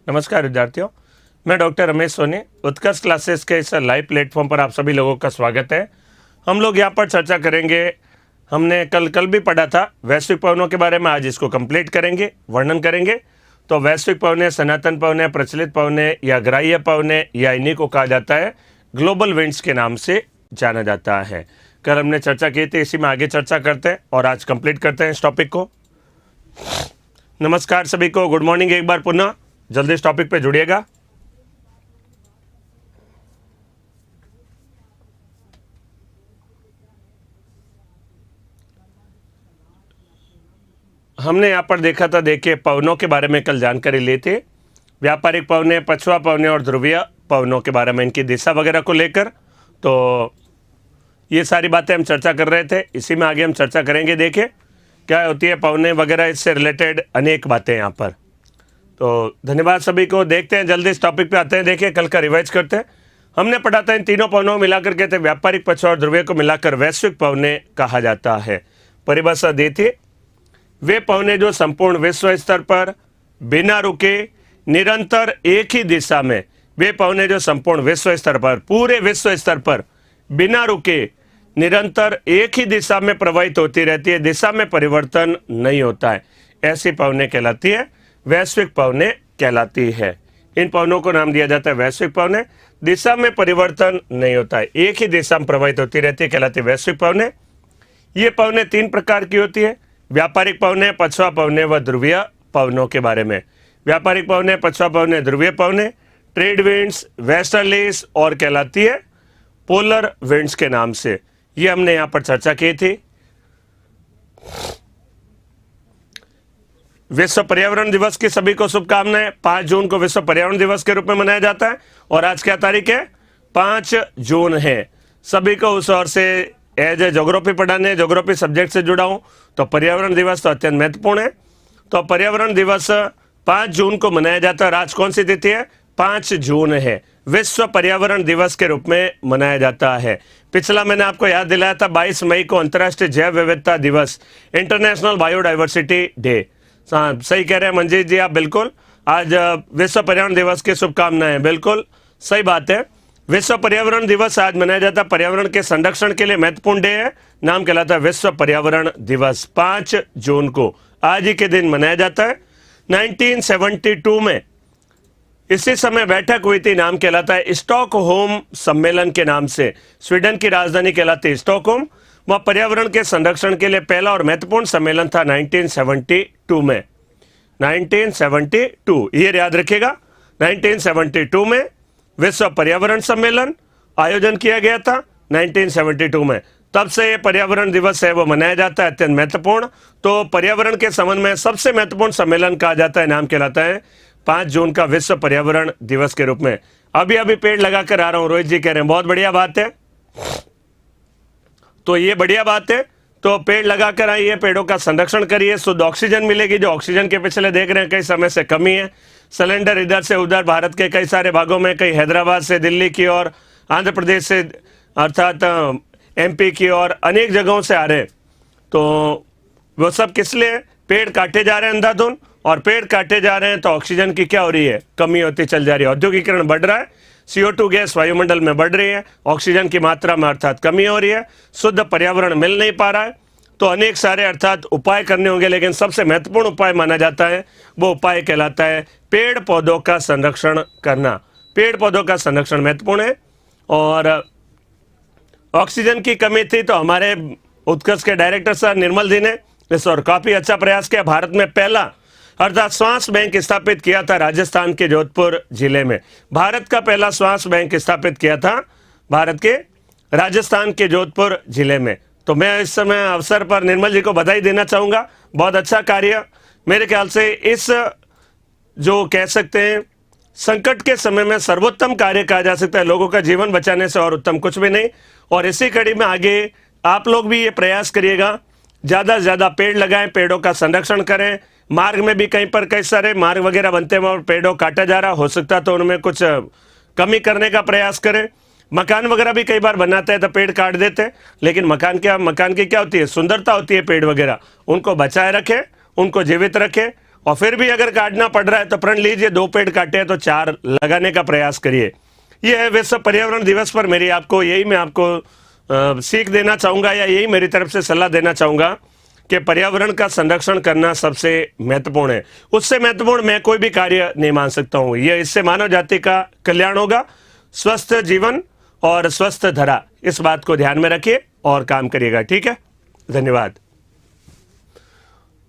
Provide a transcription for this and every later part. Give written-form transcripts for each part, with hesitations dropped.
नमस्कार विद्यार्थियों, मैं डॉक्टर रमेश सोनी। उत्कर्ष क्लासेस के इस लाइव प्लेटफॉर्म पर आप सभी लोगों का स्वागत है। हम लोग यहाँ पर चर्चा करेंगे। हमने कल भी पढ़ा था वैश्विक पवनों के बारे में, आज इसको कंप्लीट करेंगे, वर्णन करेंगे। तो वैश्विक पवने, सनातन पवने, प्रचलित पवने या ग्राह्य पवने या इन्हीं को कहा जाता है ग्लोबल विंड्स के नाम से जाना जाता है। कल हमने चर्चा की थी, इसी में आगे चर्चा करते हैं और आज कंप्लीट करते हैं इस टॉपिक को। नमस्कार सभी को, गुड मॉर्निंग एक बार पुनः। जल्दी इस टॉपिक पे जुड़िएगा। हमने यहाँ पर देखा था, देखिए पवनों के बारे में कल जानकारी ली थी। व्यापारिक पवने, पछुआ पवने और ध्रुवीय पवनों के बारे में, इनकी दिशा वगैरह को लेकर। तो ये सारी बातें हम चर्चा कर रहे थे, इसी में आगे हम चर्चा करेंगे। देखिए क्या होती है पवने वगैरह, इससे रिलेटेड अनेक बातें यहाँ पर। तो धन्यवाद सभी को। देखते हैं, जल्दी इस टॉपिक पे आते हैं। देखिए कल का रिवाइज करते हैं। हमने पढ़ा था इन तीनों पवनों को मिलाकर कहते हैं व्यापारिक, पछुआ और ध्रुवीय को मिलाकर वैश्विक पवने कहा जाता है। परिभाषा दी थी, वे पवने जो संपूर्ण विश्व स्तर पर बिना रुके निरंतर एक ही दिशा में, वे पवने जो संपूर्ण विश्व स्तर पर, पूरे विश्व स्तर पर बिना रुके निरंतर एक ही दिशा में प्रवाहित होती रहती है, दिशा में परिवर्तन नहीं होता है, ऐसी पवने कहलाती है वैश्विक पवने कहलाती है। इन पवनों को नाम दिया जाता है वैश्विक पवने। दिशा में परिवर्तन नहीं होता है, एक ही दिशा में प्रवाहित होती रहती है, कहलाती है वैश्विक पवने। ये पवने तीन प्रकार की होती है, व्यापारिक पवने, पछुआ पवने व ध्रुवीय पवनों के बारे में। व्यापारिक पवने, पछुआ पवने, ध्रुवीय पवने ट्रेड विंड्स, वेस्टर्लीज और कहलाती है पोलर विंड्स के नाम से। ये हमने यहाँ पर चर्चा की थी। विश्व पर्यावरण दिवस की सभी को शुभकामनाएं। 5 जून को विश्व पर्यावरण दिवस के रूप में मनाया जाता है और आज क्या तारीख है? 5 जून है। सभी को उस ओर से एज ए ज्योग्राफी पढ़ाने, ज्योग्राफी सब्जेक्ट से जुड़ा हूं, तो पर्यावरण दिवस तो अत्यंत महत्वपूर्ण है। तो पर्यावरण दिवस 5 जून को मनाया जाता है और आज कौन सी तिथि है? 5 जून है। विश्व पर्यावरण दिवस के रूप में मनाया जाता है। पिछला मैंने आपको याद दिलाया था 22 मई को अंतर्राष्ट्रीय जैव विविधता दिवस, इंटरनेशनल बायोडाइवर्सिटी डे। सही कह रहे हैं मंजीत जी आप, बिल्कुल। आज विश्व पर्यावरण दिवस की शुभकामनाएं, बिल्कुल सही बात है। विश्व पर्यावरण दिवस आज मनाया जाता है, पर्यावरण के संरक्षण के लिए महत्वपूर्ण डे है। नाम कहलाता है विश्व पर्यावरण दिवस। 5 जून को आज ही के दिन मनाया जाता है। 1972 में इसी समय बैठक हुई थी, नाम कहलाता है स्टॉकहोम सम्मेलन के नाम से। स्वीडन की राजधानी कहलाती है स्टॉकहोम। वह पर्यावरण के संरक्षण के लिए पहला और महत्वपूर्ण सम्मेलन था 1972 में। 1972 ये याद रखिएगा, 1972 में विश्व पर्यावरण सम्मेलन आयोजन किया गया था 1972 में। तब से ये पर्यावरण दिवस है वो मनाया जाता है, अत्यंत महत्वपूर्ण। तो पर्यावरण के संबंध में सबसे महत्वपूर्ण सम्मेलन कहा जाता है, नाम कहलाता है 5 जून का विश्व पर्यावरण दिवस के रूप में। अभी अभी पेड़ लगाकर आ रहा हूं, रोहित जी कह रहे हैं, बहुत बढ़िया बात है। तो ये बढ़िया बात है, तो पेड़ लगाकर आइए, पेड़ों का संरक्षण करिए, शुद्ध ऑक्सीजन मिलेगी। जो ऑक्सीजन के पिछले देख रहे हैं कई समय से कमी है, सिलेंडर इधर से उधर भारत के कई सारे भागों में, कई हैदराबाद से दिल्ली की और आंध्र प्रदेश से अर्थात MP की और अनेक जगहों से आ रहे हैं। तो वो सब किस लिए? पेड़ काटे जा रहे हैं अंधाधुंध, और पेड़ काटे जा रहे हैं तो ऑक्सीजन की क्या हो रही है? कमी होती चल जा रही है। औद्योगिकरण बढ़ रहा है, CO2 गैस वायुमंडल में बढ़ रही है, ऑक्सीजन की मात्रा में अर्थात कमी हो रही है, शुद्ध पर्यावरण मिल नहीं पा रहा है। तो अनेक सारे अर्थात उपाय करने होंगे, लेकिन सबसे महत्वपूर्ण उपाय माना जाता है वो उपाय कहलाता है पेड़ पौधों का संरक्षण करना। पेड़ पौधों का संरक्षण महत्वपूर्ण है। और ऑक्सीजन की कमी थी तो हमारे उत्कर्ष के डायरेक्टर सर निर्मल जी ने इस और काफी अच्छा प्रयास किया। भारत में पहला अर्थात श्वास बैंक स्थापित किया था राजस्थान के जोधपुर जिले में। भारत का पहला श्वास बैंक स्थापित किया था भारत के राजस्थान के जोधपुर जिले में। तो मैं इस समय अवसर पर निर्मल जी को बधाई देना चाहूंगा, बहुत अच्छा कार्य। मेरे ख्याल से इस जो कह सकते हैं संकट के समय में सर्वोत्तम कार्य कहा जा सकता है, लोगों का जीवन बचाने से और उत्तम कुछ भी नहीं। और इसी कड़ी में आगे आप लोग भी ये प्रयास करिएगा, ज़्यादा से ज़्यादा पेड़ लगाएं, पेड़ों का संरक्षण करें। मार्ग में भी कहीं पर कई सारे मार्ग वगैरह बनते हैं और पेड़ों काटा जा रहा, हो सकता तो उनमें कुछ कमी करने का प्रयास करें। मकान वगैरह भी कई बार बनाते हैं तो पेड़ काट देते हैं, लेकिन मकान की क्या होती है? सुंदरता होती है। पेड़ वगैरह उनको बचाए रखें, उनको जीवित रखें, और फिर भी अगर काटना पड़ रहा है तो प्रण लीजिए, 2 पेड़ काटे हैं तो 4 लगाने का प्रयास करिए। ये है विश्व पर्यावरण दिवस पर मेरी आपको यही मैं आपको सीख देना चाहूँगा, या यही मेरी तरफ से सलाह देना चाहूँगा कि पर्यावरण का संरक्षण करना सबसे महत्वपूर्ण है। उससे महत्वपूर्ण मैं कोई भी कार्य नहीं मान सकता हूँ। ये इससे मानव जाति का कल्याण होगा, स्वस्थ जीवन और स्वस्थ धरा, इस बात को ध्यान में रखिए और काम करिएगा। ठीक है, धन्यवाद।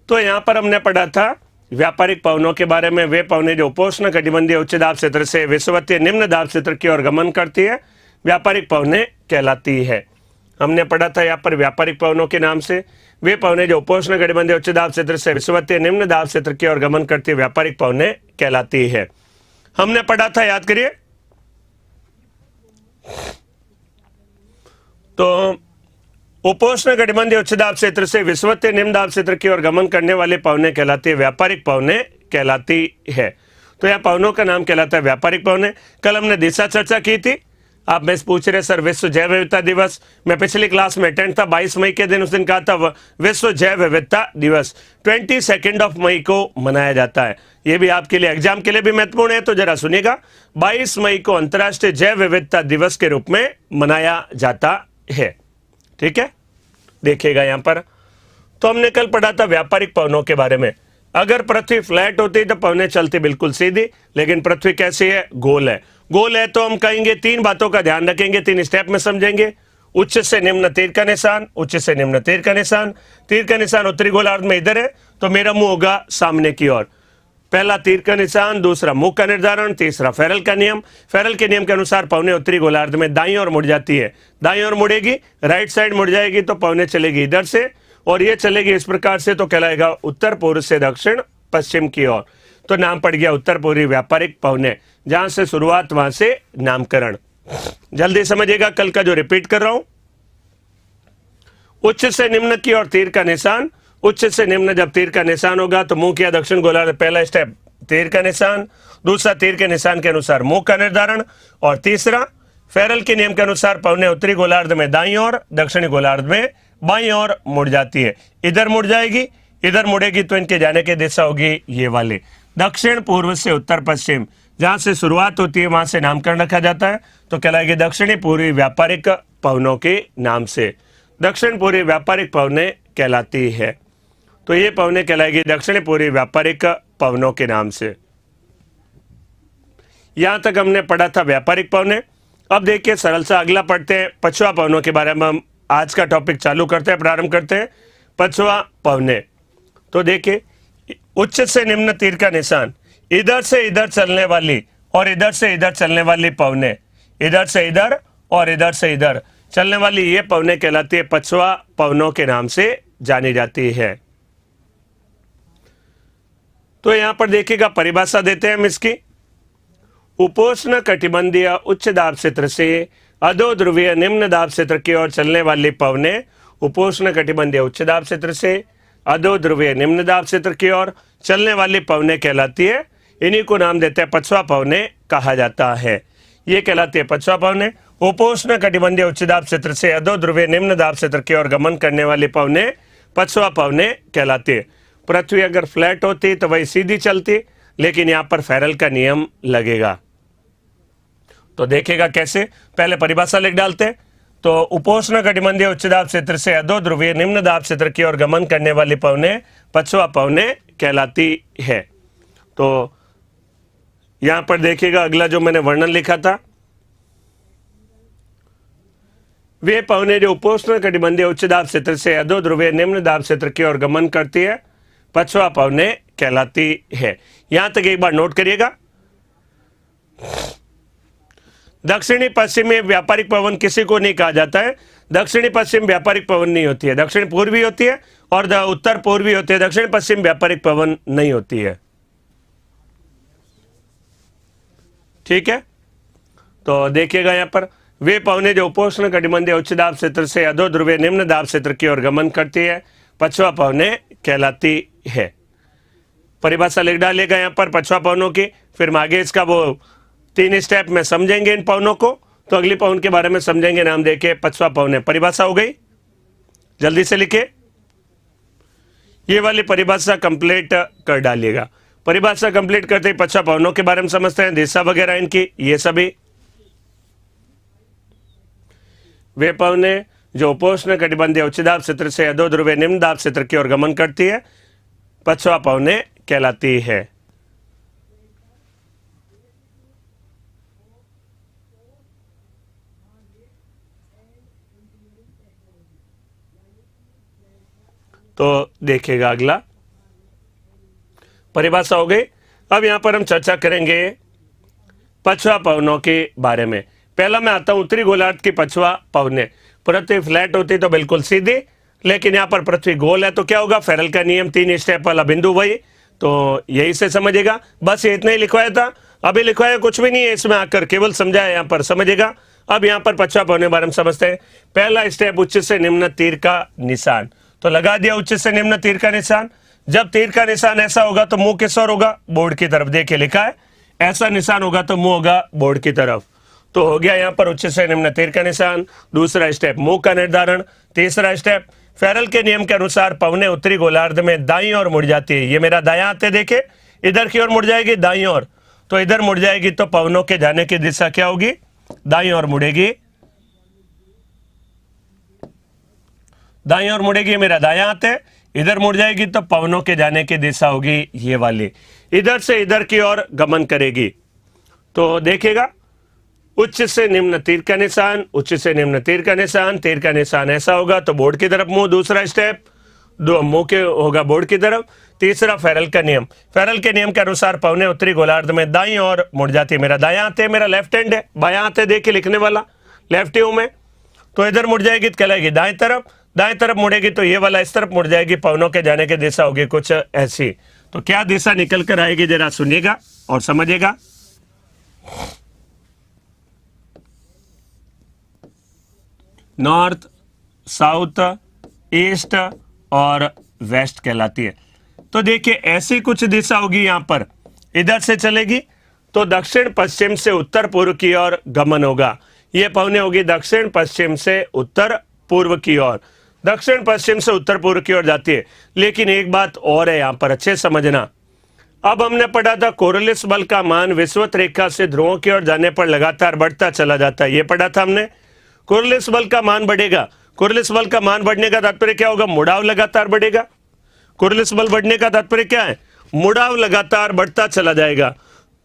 तो यहाँ पर हमने पढ़ा था व्यापारिक पवनों के बारे में। वे पवनें जो उपोष्ण कटिबंधीय उच्च दाब क्षेत्र से विषुवतीय निम्न दाब क्षेत्र की ओर गमन करती है, व्यापारिक पवनें कहलाती है। हमने पढ़ा था यहाँ पर व्यापारिक पवनों के नाम से। वे पवनें जो उपोष्ण कटिबंधीय उच्च दाब क्षेत्र से विषुवतीय निम्न दाब क्षेत्र की ओर गमन करती है, व्यापारिक पवनें कहलाती है। हमने पढ़ा था, याद करिए, तो उपोष्ण कटिबंधीय उच्च दाब क्षेत्र से विषुवतीय निम्न दाब क्षेत्र की ओर गमन करने वाली पवनें कहलाती है, व्यापारिक पवनें कहलाती है। तो यह पवनों का नाम कहलाता है व्यापारिक पवनें। कल हमने दिशा चर्चा की थी। आप मैं पूछ रहे सर विश्व जैव विविधता दिवस, मैं पिछली क्लास में अटेंड था, 22 मई के दिन उस दिन कहा था विश्व जैव विविधता दिवस 22 मई को मनाया जाता है। ये भी आपके लिए एग्जाम के लिए भी महत्वपूर्ण है, तो जरा सुनिएगा। 22 मई को अंतर्राष्ट्रीय जैव विविधता दिवस के रूप में मनाया जाता है। ठीक है, देखिएगा यहाँ पर। तो हमने कल पढ़ा था व्यापारिक पवनों के बारे में। अगर पृथ्वी फ्लैट होती तो पवनें चलती बिल्कुल सीधी, लेकिन पृथ्वी कैसी है? गोल है। गोल है तो हम कहेंगे 3 बातों का ध्यान रखेंगे, 3 स्टेप में समझेंगे। उच्च से निम्न तीर का निशान, उच्च से निम्न तीर का निशान। तीर का निशान उत्तरी गोलार्ध में इधर है, तो मेरा मुंह होगा सामने की ओर। पहला तीर का निशान, दूसरा मुख का निर्धारण, तीसरा फेरल का नियम। फेरल के नियम के अनुसार पवनें उत्तरी गोलार्ध में दाईं ओर मुड़ जाती है। दाईं ओर मुड़ेगी, राइट साइड मुड़ जाएगी तो पवनें चलेगी इधर से, और ये चलेगी इस प्रकार से, तो कहलाएगा उत्तर पूर्व से दक्षिण पश्चिम की ओर। तो नाम पड़ गया उत्तर पूर्वी व्यापारिक पवनें। जहां से शुरुआत वहां से नामकरण। जल्दी समझिएगा, कल का जो रिपीट कर रहा हूं। उच्च से निम्न की ओर तीर का निशान। उच्च से निम्न जब तीर का निशान होगा तो मुंह किया दक्षिण गोलार्ध, पहला स्टेप तीर का निशान, दूसरा तीर के निशान के अनुसार मुंह का निर्धारण, और तीसरा फेरल के नियम के अनुसार पवनें उत्तरी गोलार्ध में दाईं ओर, दक्षिणी गोलार्ध में बाईं ओर मुड़ जाती है। इधर मुड़ जाएगी, इधर मुड़ेगी तो इनके जाने की दिशा होगी ये वाली, दक्षिण पूर्व से उत्तर पश्चिम। जहां से शुरुआत होती है वहां से नामकरण रखा जाता है, तो कहलाएगी दक्षिणी पूर्वी व्यापारिक पवनों के नाम से। दक्षिण पूर्वी व्यापारिक पवनें कहलाती है। तो ये पवनें कहलाएगी दक्षिणी पूर्वी व्यापारिक पवनों के नाम से। यहां तक हमने पढ़ा था व्यापारिक पवनें। अब देखिए सरल सा अगला पढ़ते हैं, पछुआ पवनों के बारे में हम आज का टॉपिक चालू करते हैं, प्रारंभ करते हैं। पछुआ पवनें, तो देखिए उच्च से निम्न तीर का निशान, इधर से इधर चलने वाली और इधर से इधर चलने वाली पवनें, इधर से इधर और इधर से इधर चलने वाली ये पवनें कहलाती है पछुआ पवनों के नाम से जानी जाती है। तो यहां पर देखिएगा परिभाषा देते हैं हम इसकी। उपोष्ण कटिबंधीय उच्च दाब क्षेत्र से अधो ध्रुवीय निम्न दाब क्षेत्र की ओर चलने वाली पवनें उपोष्ण कटिबंधीय उच्च दाब क्षेत्र से अधो ध्रुवीय निम्न दाब क्षेत्र की ओर चलने वाली पवनें कहलाती है। इन्हीं को नाम देते हैं पछुआ पवनें कहा जाता है। ये कहलाती है पछुआ पवनें। उपोष्ण कटिबंधीय उच्च दाब क्षेत्र से अधो ध्रुवीय निम्न दाब क्षेत्र की ओर गमन करने वाली पवनें पछुआ पवनें कहलाती है। पृथ्वी अगर फ्लैट होती तो वही सीधी चलती, लेकिन यहाँ पर फेरल का नियम लगेगा। तो देखेगा कैसे, पहले परिभाषा लिख डालते हैं। तो उपोष्ण कटिबंधीय उच्च दाब क्षेत्र से अधो ध्रुवीय निम्न दाब क्षेत्र की ओर गमन करने वाली पवनें पछुआ पवनें कहलाती है। तो यहां पर देखिएगा अगला जो मैंने वर्णन लिखा था, वे पवनें जो उपोष्ण कटिबंधीय उच्च दाब क्षेत्र से अधो ध्रुवीय निम्न दाब क्षेत्र की ओर गमन करती है पछुआ पवनें कहलाती है। यहां तक एक बार नोट करिएगा। दक्षिणी पश्चिमी व्यापारिक पवन किसी को नहीं कहा जाता है। दक्षिणी पश्चिम व्यापारिक पवन नहीं होती है, दक्षिण पूर्वी होती है और उत्तर पूर्वी होती है। दक्षिण पश्चिम व्यापारिक पवन नहीं होती है। ठीक है, तो देखिएगा यहां पर वे पवनें जो उपोष्ण कटिबंधीय उच्च दाब क्षेत्र से अधो ध्रुवीय निम्न दाब क्षेत्र की ओर गमन करती है पछुआ पवनें कहलाती है। परिभाषा लिख डालिएगा यहां पर पछुआ पवनों की। फिर हम आगे इसका वो 3 स्टेप में समझेंगे इन पवनों को। तो अगली पवन के बारे में समझेंगे, नाम देके पछुआ पवनें। परिभाषा हो गई, जल्दी से लिखे। ये वाली परिभाषा कंप्लीट कर डालिएगा। परिभाषा कंप्लीट करते ही पछुआ पवनों के बारे में समझते हैं, दिशा वगैरह इनकी, ये सभी वे पवने जो उपोष्ण कटिबंधीय उच्च दाब क्षेत्र से अधो ध्रुवीय निम्न दाब क्षेत्र की ओर गमन करती है, पछुआ पवने कहलाती है। तो देखिएगा अगला परिभाषा हो गई। अब यहां पर हम चर्चा करेंगे पछुआ पवनों के बारे में। पहला मैं आता हूं उत्तरी गोलार्ध की पछुआ पवने। पृथ्वी फ्लैट होती तो बिल्कुल सीधी, लेकिन यहाँ पर पृथ्वी गोल है तो क्या होगा, फेरल का नियम 3 स्टेप वाला बिंदु वही, तो यही से समझेगा। बस ये इतना ही लिखवाया था, अभी लिखवाया कुछ भी नहीं है इसमें, आकर केवल समझाया, यहाँ पर समझेगा। अब यहाँ पर पछुआ पवनों के बारे में समझते हैं। पहला स्टेप उच्च से निम्न तीर का निशान, तो लगा दिया उच्च से निम्न तीर का निशान। जब तीर का निशान ऐसा होगा तो मुंह किस ओर होगा, बोर्ड की तरफ। देखिए लिखा है ऐसा निशान होगा तो मुंह होगा बोर्ड की तरफ। तो हो गया यहाँ पर उच्च से निम्न तीर का निशान। दूसरा स्टेप मुंह का निर्धारण। तीसरा स्टेप फेरल के नियम के अनुसार पवने उत्तरी गोलार्ध में दाईं ओर मुड़ जाती है। ये मेरा दायां हाथ है, देखे इधर की ओर मुड़ जाएगी दाईं ओर, तो इधर मुड़ जाएगी तो पवनों के जाने की दिशा क्या होगी, दाईं ओर मुड़ेगी। दाईं ओर मुड़ेगी, मेरा दायां हाथ है, इधर मुड़ जाएगी तो पवनों के जाने की दिशा होगी ये वाली, इधर से इधर की ओर गमन करेगी। तो देखिएगा उच्च से निम्न तीर का निशान, उच्च से निम्न तीर का निशान, तीर का निशान ऐसा होगा तो बोर्ड की तरफ मुंह। दूसरा स्टेप मुंह के होगा बोर्ड की तरफ। तीसरा फेरल का नियम, फेरल के नियम के अनुसार पवने उत्तरी गोलार्ध में दाईं ओर मुड़ जाती है। मेरा दायां हाथ है, मेरा लेफ्ट हैंड है, बायां हाथ है देखिए लिखने वाला, लेफ्ट हूं मैं, तो इधर मुड़ जाएगी तो कहलाएगी दाएं तरफ। दाएं तरफ मुड़ेगी तो ये वाला इस तरफ मुड़ जाएगी, पवनों के जाने की दिशा होगी कुछ ऐसी। तो क्या दिशा निकल कर आएगी जरा सुनिएगा और समझिएगा। नॉर्थ, साउथ, ईस्ट और वेस्ट कहलाती है। तो देखिए ऐसी कुछ दिशा होगी, यहां पर इधर से चलेगी तो दक्षिण पश्चिम से उत्तर पूर्व की ओर गमन होगा। ये पवने होगी दक्षिण पश्चिम से उत्तर पूर्व की ओर, दक्षिण पश्चिम से उत्तर पूर्व की ओर जाती है। लेकिन एक बात और है यहां पर अच्छे समझना। अब हमने पढ़ा था कोरियलिस बल का मान विषुवत रेखा से ध्रुवों की ओर जाने पर लगातार बढ़ता चला जाता है, ये पढ़ा था हमने। कोरियलिस बल का मान बढ़ेगा, कोरियलिस बल का मान बढ़ने का तात्पर्य क्या होगा, मुड़ाव लगातार बढ़ेगा। कोरियलिस बल बढ़ने का तात्पर्य क्या है, मुड़ाव लगातार बढ़ता चला जाएगा।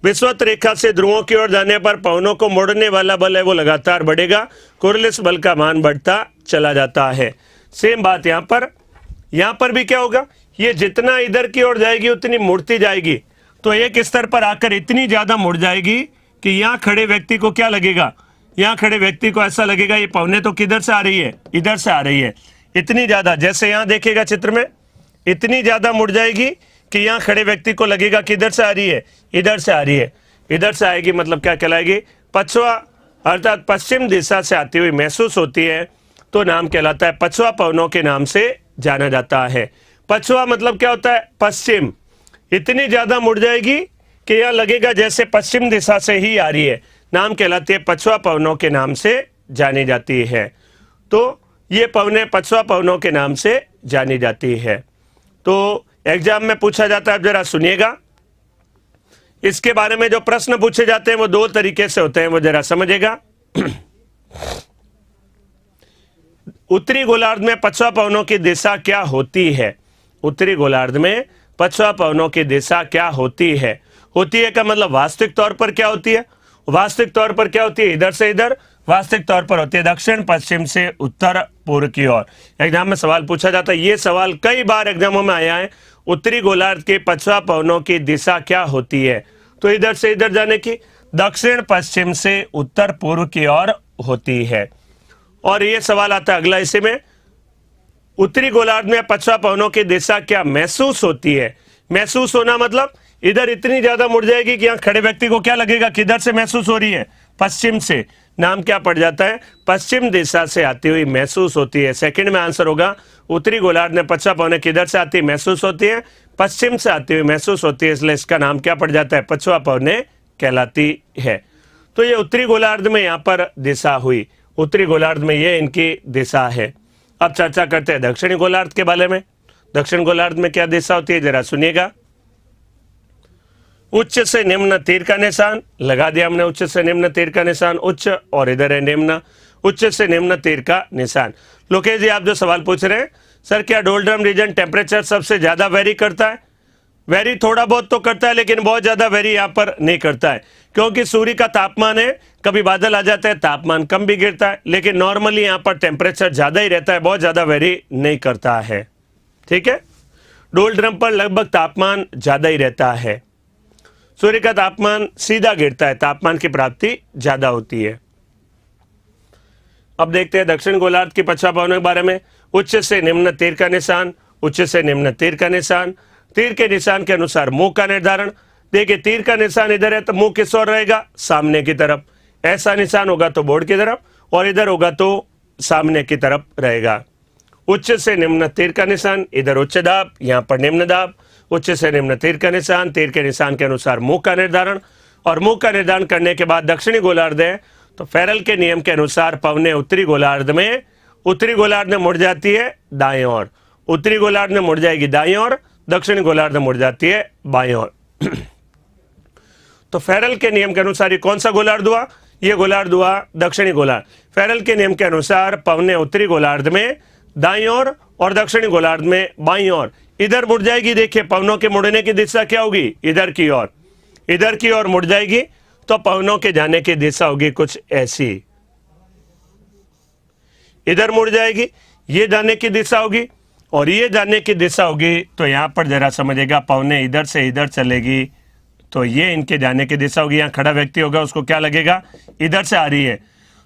विषुवत रेखा से ध्रुवों की ओर जाने पर पवनों को मोड़ने वाला बल है वो लगातार बढ़ेगा, कोरियलिस बल का मान बढ़ता चला जाता है। सेम बात यहाँ पर भी क्या होगा, ये जितना इधर की ओर जाएगी उतनी मुड़ती जाएगी, तो एक स्तर पर आकर इतनी ज्यादा मुड़ जाएगी कि यहाँ खड़े व्यक्ति को क्या लगेगा, यहाँ खड़े व्यक्ति को ऐसा लगेगा ये पवने तो किधर से आ रही है, इधर से आ रही है। इतनी ज्यादा, जैसे यहाँ देखिएगा चित्र में, इतनी ज्यादा मुड़ जाएगी कि यहाँ खड़े व्यक्ति को लगेगा किधर से आ रही है, इधर से आ रही है। इधर से आएगी मतलब क्या कहलाएगी, पछुआ अर्थात पश्चिम दिशा से आती हुई महसूस होती है, तो नाम कहलाता है पछुआ पवनों के नाम से जाना जाता है। पछुआ मतलब क्या होता है, पश्चिम। इतनी ज्यादा मुड़ जाएगी कि यह लगेगा जैसे पश्चिम दिशा से ही आ रही है, नाम कहलाती है पछुआ पवनों के नाम से जानी जाती है। तो ये पवने पछुआ पवनों के नाम से जानी जाती है। तो एग्जाम में पूछा जाता है, जरा सुनिएगा, इसके बारे में जो प्रश्न पूछे जाते हैं वो 2 तरीके से होते हैं, वो जरा समझिएगा। उत्तरी गोलार्ध में पछुआ पवनों की दिशा क्या होती है, उत्तरी गोलार्ध में पछुआ पवनों की दिशा क्या होती है। होती है का मतलब वास्तविक तौर पर क्या होती है, वास्तविक तौर पर क्या होती है, इधर से इधर, वास्तविक तौर पर होती है दक्षिण पश्चिम से उत्तर पूर्व की ओर। एग्जाम में सवाल पूछा जाता है, ये सवाल कई बार एग्जामों में आया है, उत्तरी गोलार्ध के पछुआ पवनों की दिशा क्या होती है, तो इधर से इधर जाने की दक्षिण पश्चिम से उत्तर पूर्व की ओर होती है। और ये सवाल आता है अगला, इसी में उत्तरी गोलार्ध में पछुआ पवनों की दिशा क्या महसूस होती है। महसूस होना मतलब इधर इतनी ज्यादा मुड़ जाएगी कि यहाँ खड़े व्यक्ति को क्या लगेगा, किधर से महसूस हो रही है, पश्चिम से, नाम क्या पड़ जाता है, पश्चिम दिशा से आती हुई महसूस होती है। सेकंड में आंसर होगा उत्तरी गोलार्ध में पछुआ पवनें किधर से आती महसूस होती है, पश्चिम से आती हुई महसूस होती है, इसलिए इसका नाम क्या पड़ जाता है, पछुआ पवनें कहलाती है। तो ये उत्तरी गोलार्ध में यहाँ पर दिशा हुई, उत्तरी गोलार्ध में ये इनकी दिशा है। अब चर्चा करते हैं दक्षिणी गोलार्ध के बारे में। दक्षिण गोलार्ध में क्या दिशा होती है, जरा सुनिएगा। उच्च से निम्न तीर का निशान लगा दिया हमने, उच्च से निम्न तीर का निशान, उच्च और इधर है निम्न, उच्च से निम्न तीर का निशान। लोकेश जी आप जो सवाल पूछ रहे हैं, सर क्या डोलड्रम रीजन टेम्परेचर सबसे ज्यादा वेरी करता है? वेरी थोड़ा बहुत तो करता है, लेकिन बहुत ज्यादा वेरी यहाँ पर नहीं करता है, क्योंकि सूर्य का तापमान है, कभी बादल आ जाता है, तापमान कम भी गिरता है, लेकिन नॉर्मली यहाँ पर टेम्परेचर ज्यादा ही रहता है, बहुत ज्यादा वेरी नहीं करता है। ठीक है, डोलड्रम पर लगभग तापमान ज्यादा ही रहता है, सूर्य का तापमान सीधा गिरता है, तापमान की प्राप्ति ज्यादा होती है। अब देखते हैं दक्षिण गोलार्ध की पछवा पवनों के बारे में। उच्च से निम्न तीर का निशान, उच्च से निम्न तीर का निशान, तीर के निशान के अनुसार मुंह का निर्धारण। देखिए तीर का निशान इधर है तो मुंह किस ओर रहेगा, सामने की तरफ। ऐसा निशान होगा तो बोर्ड की तरफ, और इधर होगा तो सामने की तरफ रहेगा। उच्च से निम्न तीर का निशान, इधर उच्च दाब, यहाँ पर निम्न दाब। उच्च से निम्न तीर का निशान, तीर के निशान के अनुसार मुंह का निर्धारण, और मुंह का निर्धारण करने के बाद दक्षिणी गोलार्ध है तो फेरल के नियम के अनुसार पवने उत्तरी गोलार्ध में मुड़ जाती है दाएं ओर, उत्तरी गोलार्ध में मुड़ जाएगी दाएं ओर, दक्षिणी गोलार्ध में मुड़ जाती है बाएं ओर। तो फेरल के नियम के अनुसार ये कौन सा गोलार्ध हुआ, ये गोलार्ध हुआ दक्षिणी गोलार्ध। फेरल के नियम के अनुसार पवने उत्तरी गोलार्ध में दाईं ओर और दक्षिणी गोलार्ध में बाईं ओर इधर मुड़ जाएगी। देखिए पवनों के मुड़ने की दिशा क्या होगी, इधर की ओर, इधर की ओर मुड़ जाएगी, तो पवनों के जाने की दिशा होगी कुछ ऐसी, इधर मुड़ जाएगी, ये जाने की दिशा होगी और ये जाने की दिशा होगी। तो यहां पर जरा समझेगा, पवने इधर से इधर चलेगी तो ये इनके जाने की दिशा होगी। यहाँ खड़ा व्यक्ति होगा उसको क्या लगेगा, इधर से आ रही है,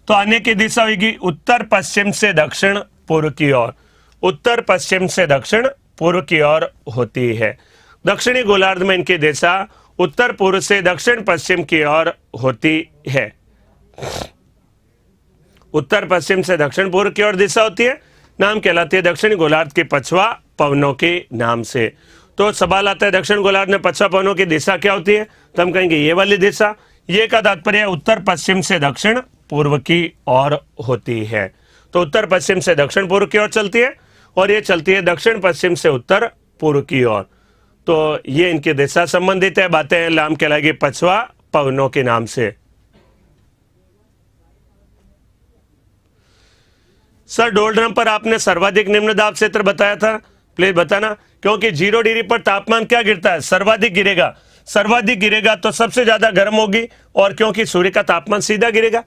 तो आने की दिशा होगी उत्तर पश्चिम से दक्षिण पूर्व की ओर, उत्तर पश्चिम से दक्षिण पूर्व की ओर होती है। दक्षिणी गोलार्ध में इनकी दिशा उत्तर पूर्व से दक्षिण पश्चिम की ओर होती है। उत्तर पश्चिम से दक्षिण पूर्व की ओर दिशा होती है, नाम कहलाती है दक्षिणी गोलार्ध की पछवा पवनों के नाम से। तो सवाल आता है दक्षिण गोलार्ध में पछवा पवनों की दिशा क्या होती है, तो हम कहेंगे ये वाली दिशा। ये का तात्पर्य उत्तर पश्चिम से दक्षिण पूर्व की ओर होती है। तो उत्तर पश्चिम से दक्षिण पूर्व की ओर चलती है और ये चलती है दक्षिण पश्चिम से उत्तर पूर्व की ओर। तो ये इनकी दिशा संबंधित है बातें, नाम कहलाएगी पछवा पवनों के नाम से। सर डोलड्रम पर आपने सर्वाधिक निम्न दाब क्षेत्र बताया था, प्लीज बताना। क्योंकि 0 डिग्री पर तापमान क्या गिरता है, सर्वाधिक गिरेगा। सर्वाधिक गिरेगा तो सबसे ज्यादा गर्म होगी, और क्योंकि सूर्य का तापमान सीधा गिरेगा,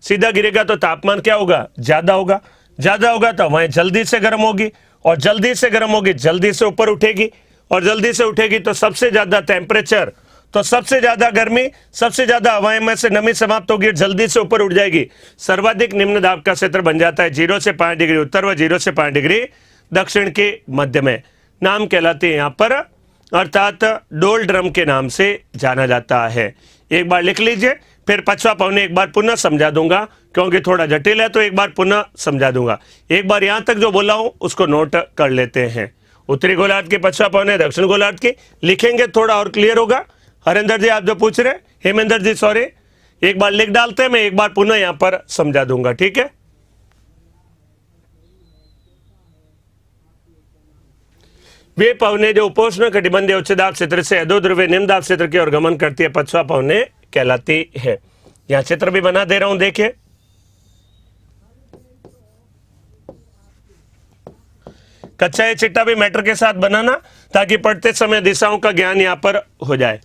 सीधा गिरेगा तो तापमान क्या होगा, ज्यादा होगा। ज्यादा होगा तो वह जल्दी से गर्म होगी, और जल्दी से गर्म होगी जल्दी से ऊपर उठेगी, और जल्दी से उठेगी तो सबसे ज्यादा टेम्परेचर, तो सबसे ज्यादा गर्मी, सबसे ज्यादा हवाएं में से नमी समाप्त होगी, जल्दी से ऊपर उठ जाएगी। सर्वाधिक निम्न दाब का क्षेत्र बन जाता है 0 से 5 डिग्री उत्तर व 0 से 5 डिग्री दक्षिण के मध्य में। नाम कहलाते हैं यहाँ पर, अर्थात डोलड्रम के नाम से जाना जाता है। एक बार लिख लीजिए, फिर पछवा पवने एक बार पुनः समझा दूंगा, क्योंकि थोड़ा जटिल है तो एक बार पुनः समझा दूंगा। एक बार यहां तक जो बोला हूं उसको नोट कर लेते हैं। उत्तरी गोलार्ध की पछवा पवने दक्षिण गोलार्ध की, लिखेंगे थोड़ा और क्लियर होगा। हरेंद्र जी आप जो पूछ रहे, हेमेंद्र जी सॉरी, एक बार लिख डालते हैं, मैं एक बार पुनः यहां पर समझा दूंगा, ठीक है। वे पवने जो उपोष्ण कटिबंधीय उच्च दाब क्षेत्र से अधोध्रुवीय निम्न दाब क्षेत्र की ओर गमन करती है, पछवा पवने कहलाती है। यहां चित्र भी बना दे रहा हूं, देखिए। कच्चा ये चिट्टा भी मैटर के साथ बनाना, ताकि पढ़ते समय दिशाओं का ज्ञान यहां पर हो जाए।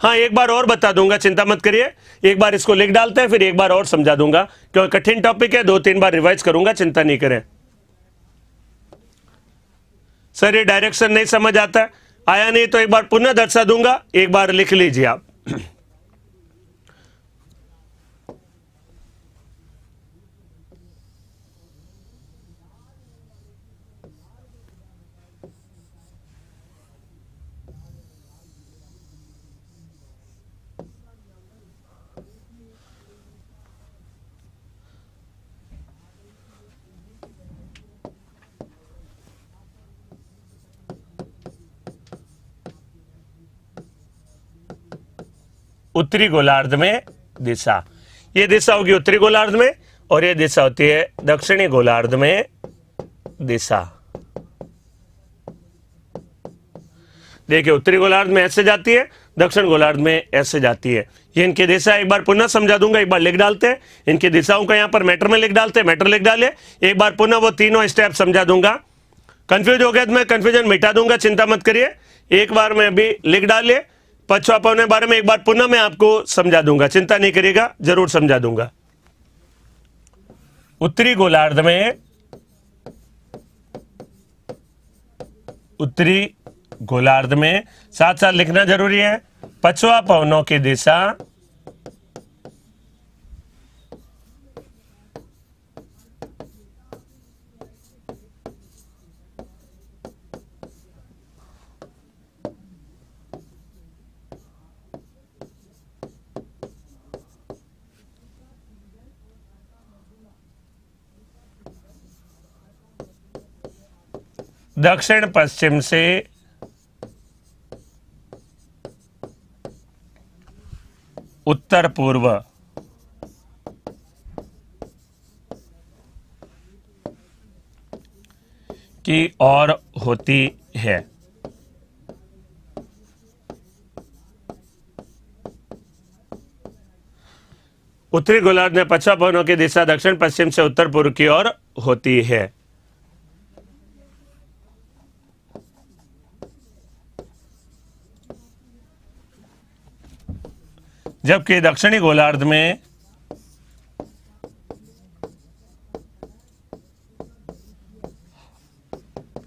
हाँ एक बार और बता दूंगा, चिंता मत करिए, एक बार इसको लिख डालते हैं, फिर एक बार और समझा दूंगा, क्योंकि कठिन टॉपिक है, 2-3 बार रिवाइज करूंगा, चिंता नहीं करें। सर ये डायरेक्शन नहीं समझ आता, आया नहीं तो एक बार पुनः दर्शा दूंगा, एक बार लिख लीजिए आप। उत्तरी गोलार्ध में दिशा, ये दिशा होगी उत्तरी गोलार्ध में, और ये दिशा होती है दक्षिणी गोलार्ध में दिशा। देखिए उत्तरी गोलार्ध में ऐसे जाती है, दक्षिण गोलार्ध में ऐसे जाती है। ये इनकी दिशा एक बार पुनः समझा दूंगा, एक बार लिख डालते हैं इनकी दिशाओं को, यहाँ पर मैटर में लिख डालते हैं, मैटर लिख डाले, एक बार पुनः वो तीनों स्टेप समझा दूंगा। कंफ्यूज हो गया तो मैं कंफ्यूजन मिटा दूंगा, चिंता मत करिए। एक बार मैं अभी लिख डालिए, पछुआ पवन के बारे में एक बार पुनः मैं आपको समझा दूंगा, चिंता नहीं करिएगा, जरूर समझा दूंगा। उत्तरी गोलार्ध में, उत्तरी गोलार्ध में साथ साथ लिखना जरूरी है, पछुआ पवनों की दिशा दक्षिण पश्चिम से उत्तर पूर्व की ओर होती है। उत्तरी गोलार्ध में पछुआ पवनों की दिशा दक्षिण पश्चिम से उत्तर पूर्व की ओर होती है। जबकि दक्षिणी गोलार्ध में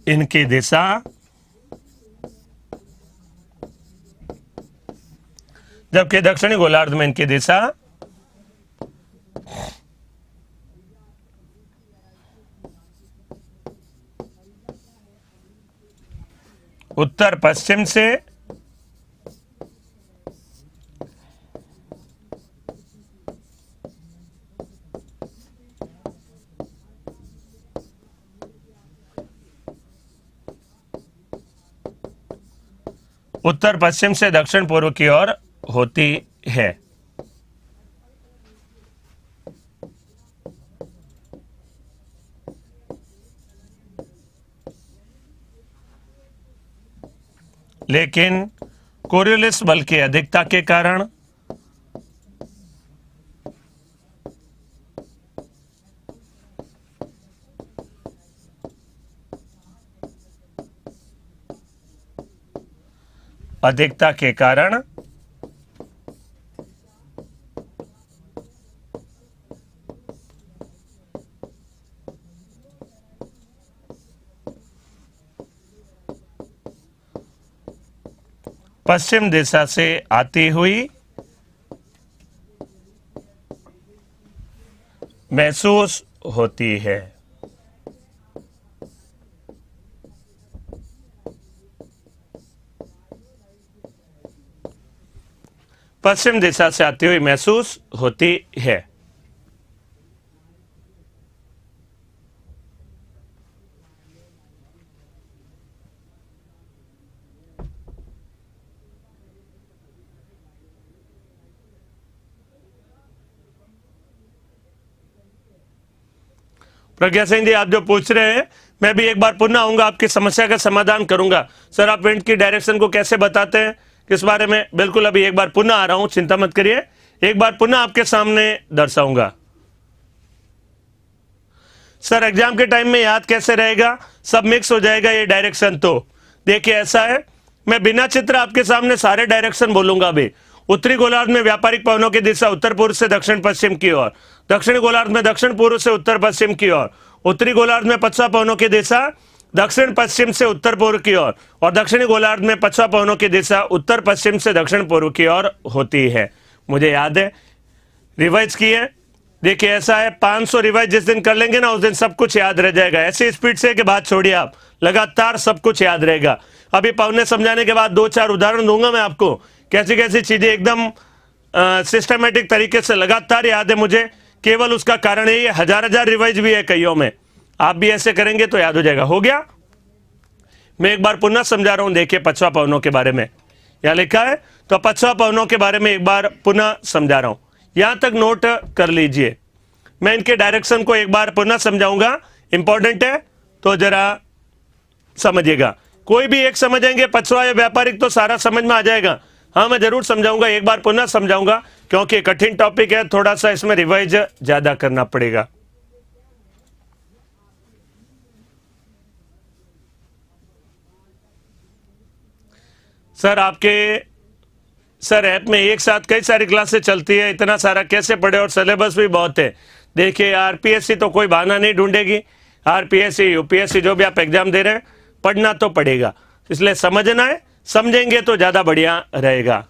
इनकी दिशा उत्तर पश्चिम से उत्तर पश्चिम से दक्षिण पूर्व की ओर होती है। लेकिन कोरियोलिस बल की अधिकता के कारण पश्चिम दिशा से आती हुई महसूस होती है। पश्चिम दिशा से आती हुई महसूस होती है। प्रज्ञा सिंह जी, आप जो पूछ रहे हैं, मैं भी एक बार पुनः आऊंगा, आपकी समस्या का समाधान करूंगा। सर आप विंड की डायरेक्शन को कैसे बताते हैं, किस बारे में, बिल्कुल अभी एक बार पुनः आ रहा हूं, चिंता मत करिए, एक बार पुनः आपके सामने दर्शाऊंगा। सर एग्जाम के टाइम में याद कैसे रहेगा, सब मिक्स हो जाएगा ये डायरेक्शन। तो देखिए ऐसा है, मैं बिना चित्र आपके सामने सारे डायरेक्शन बोलूंगा। अभी उत्तरी गोलार्ध में व्यापारिक पवनों की दिशा उत्तर पूर्व से दक्षिण पश्चिम की ओर, दक्षिणी गोलार्ध में दक्षिण पूर्व से उत्तर पश्चिम की ओर, उत्तरी गोलार्ध में पछुआ पवनों की दिशा दक्षिण पश्चिम से उत्तर पूर्व की ओर, और दक्षिणी गोलार्ध में पछुआ पवनों की दिशा उत्तर पश्चिम से दक्षिण पूर्व की ओर होती है। मुझे याद है, रिवाइज किए। देखिए ऐसा है, 500 रिवाइज जिस दिन कर लेंगे ना उस दिन सब कुछ याद रह जाएगा। ऐसी स्पीड से कि बात छोड़िए आप, लगातार सब कुछ याद रहेगा। अभी पवने समझाने के बाद 2-4 उदाहरण दूंगा मैं आपको, कैसी कैसी चीजें एकदम सिस्टमेटिक तरीके से लगातार याद है मुझे। केवल उसका कारण है ये हजार रिवाइज भी है कईयों में, आप भी ऐसे करेंगे तो याद हो जाएगा। हो गया, मैं एक बार पुनः समझा रहा हूं। देखिए पछुआ पवनों के बारे में यहां लिखा है, तो पछुआ पवनों के बारे में एक बार पुनः समझा रहा हूं, यहां तक नोट कर लीजिए। मैं इनके डायरेक्शन को एक बार पुनः समझाऊंगा, इंपॉर्टेंट है तो जरा समझिएगा। कोई भी एक समझेंगे, पछुआ या व्यापारिक, तो सारा समझ में आ जाएगा। हाँ, मैं जरूर समझाऊंगा, एक बार पुनः समझाऊंगा, क्योंकि कठिन टॉपिक है, थोड़ा सा इसमें रिवाइज ज्यादा करना पड़ेगा। सर सर ऐप में एक साथ कई सारी क्लासेस चलती है, इतना सारा कैसे पढ़े, और सिलेबस भी बहुत है। देखिए, आरपीएससी तो कोई बहाना नहीं ढूंढेगी। आरपीएससी, यूपीएससी, जो भी आप एग्जाम दे रहे हैं, पढ़ना तो पड़ेगा, इसलिए समझना है, समझेंगे तो ज्यादा बढ़िया रहेगा।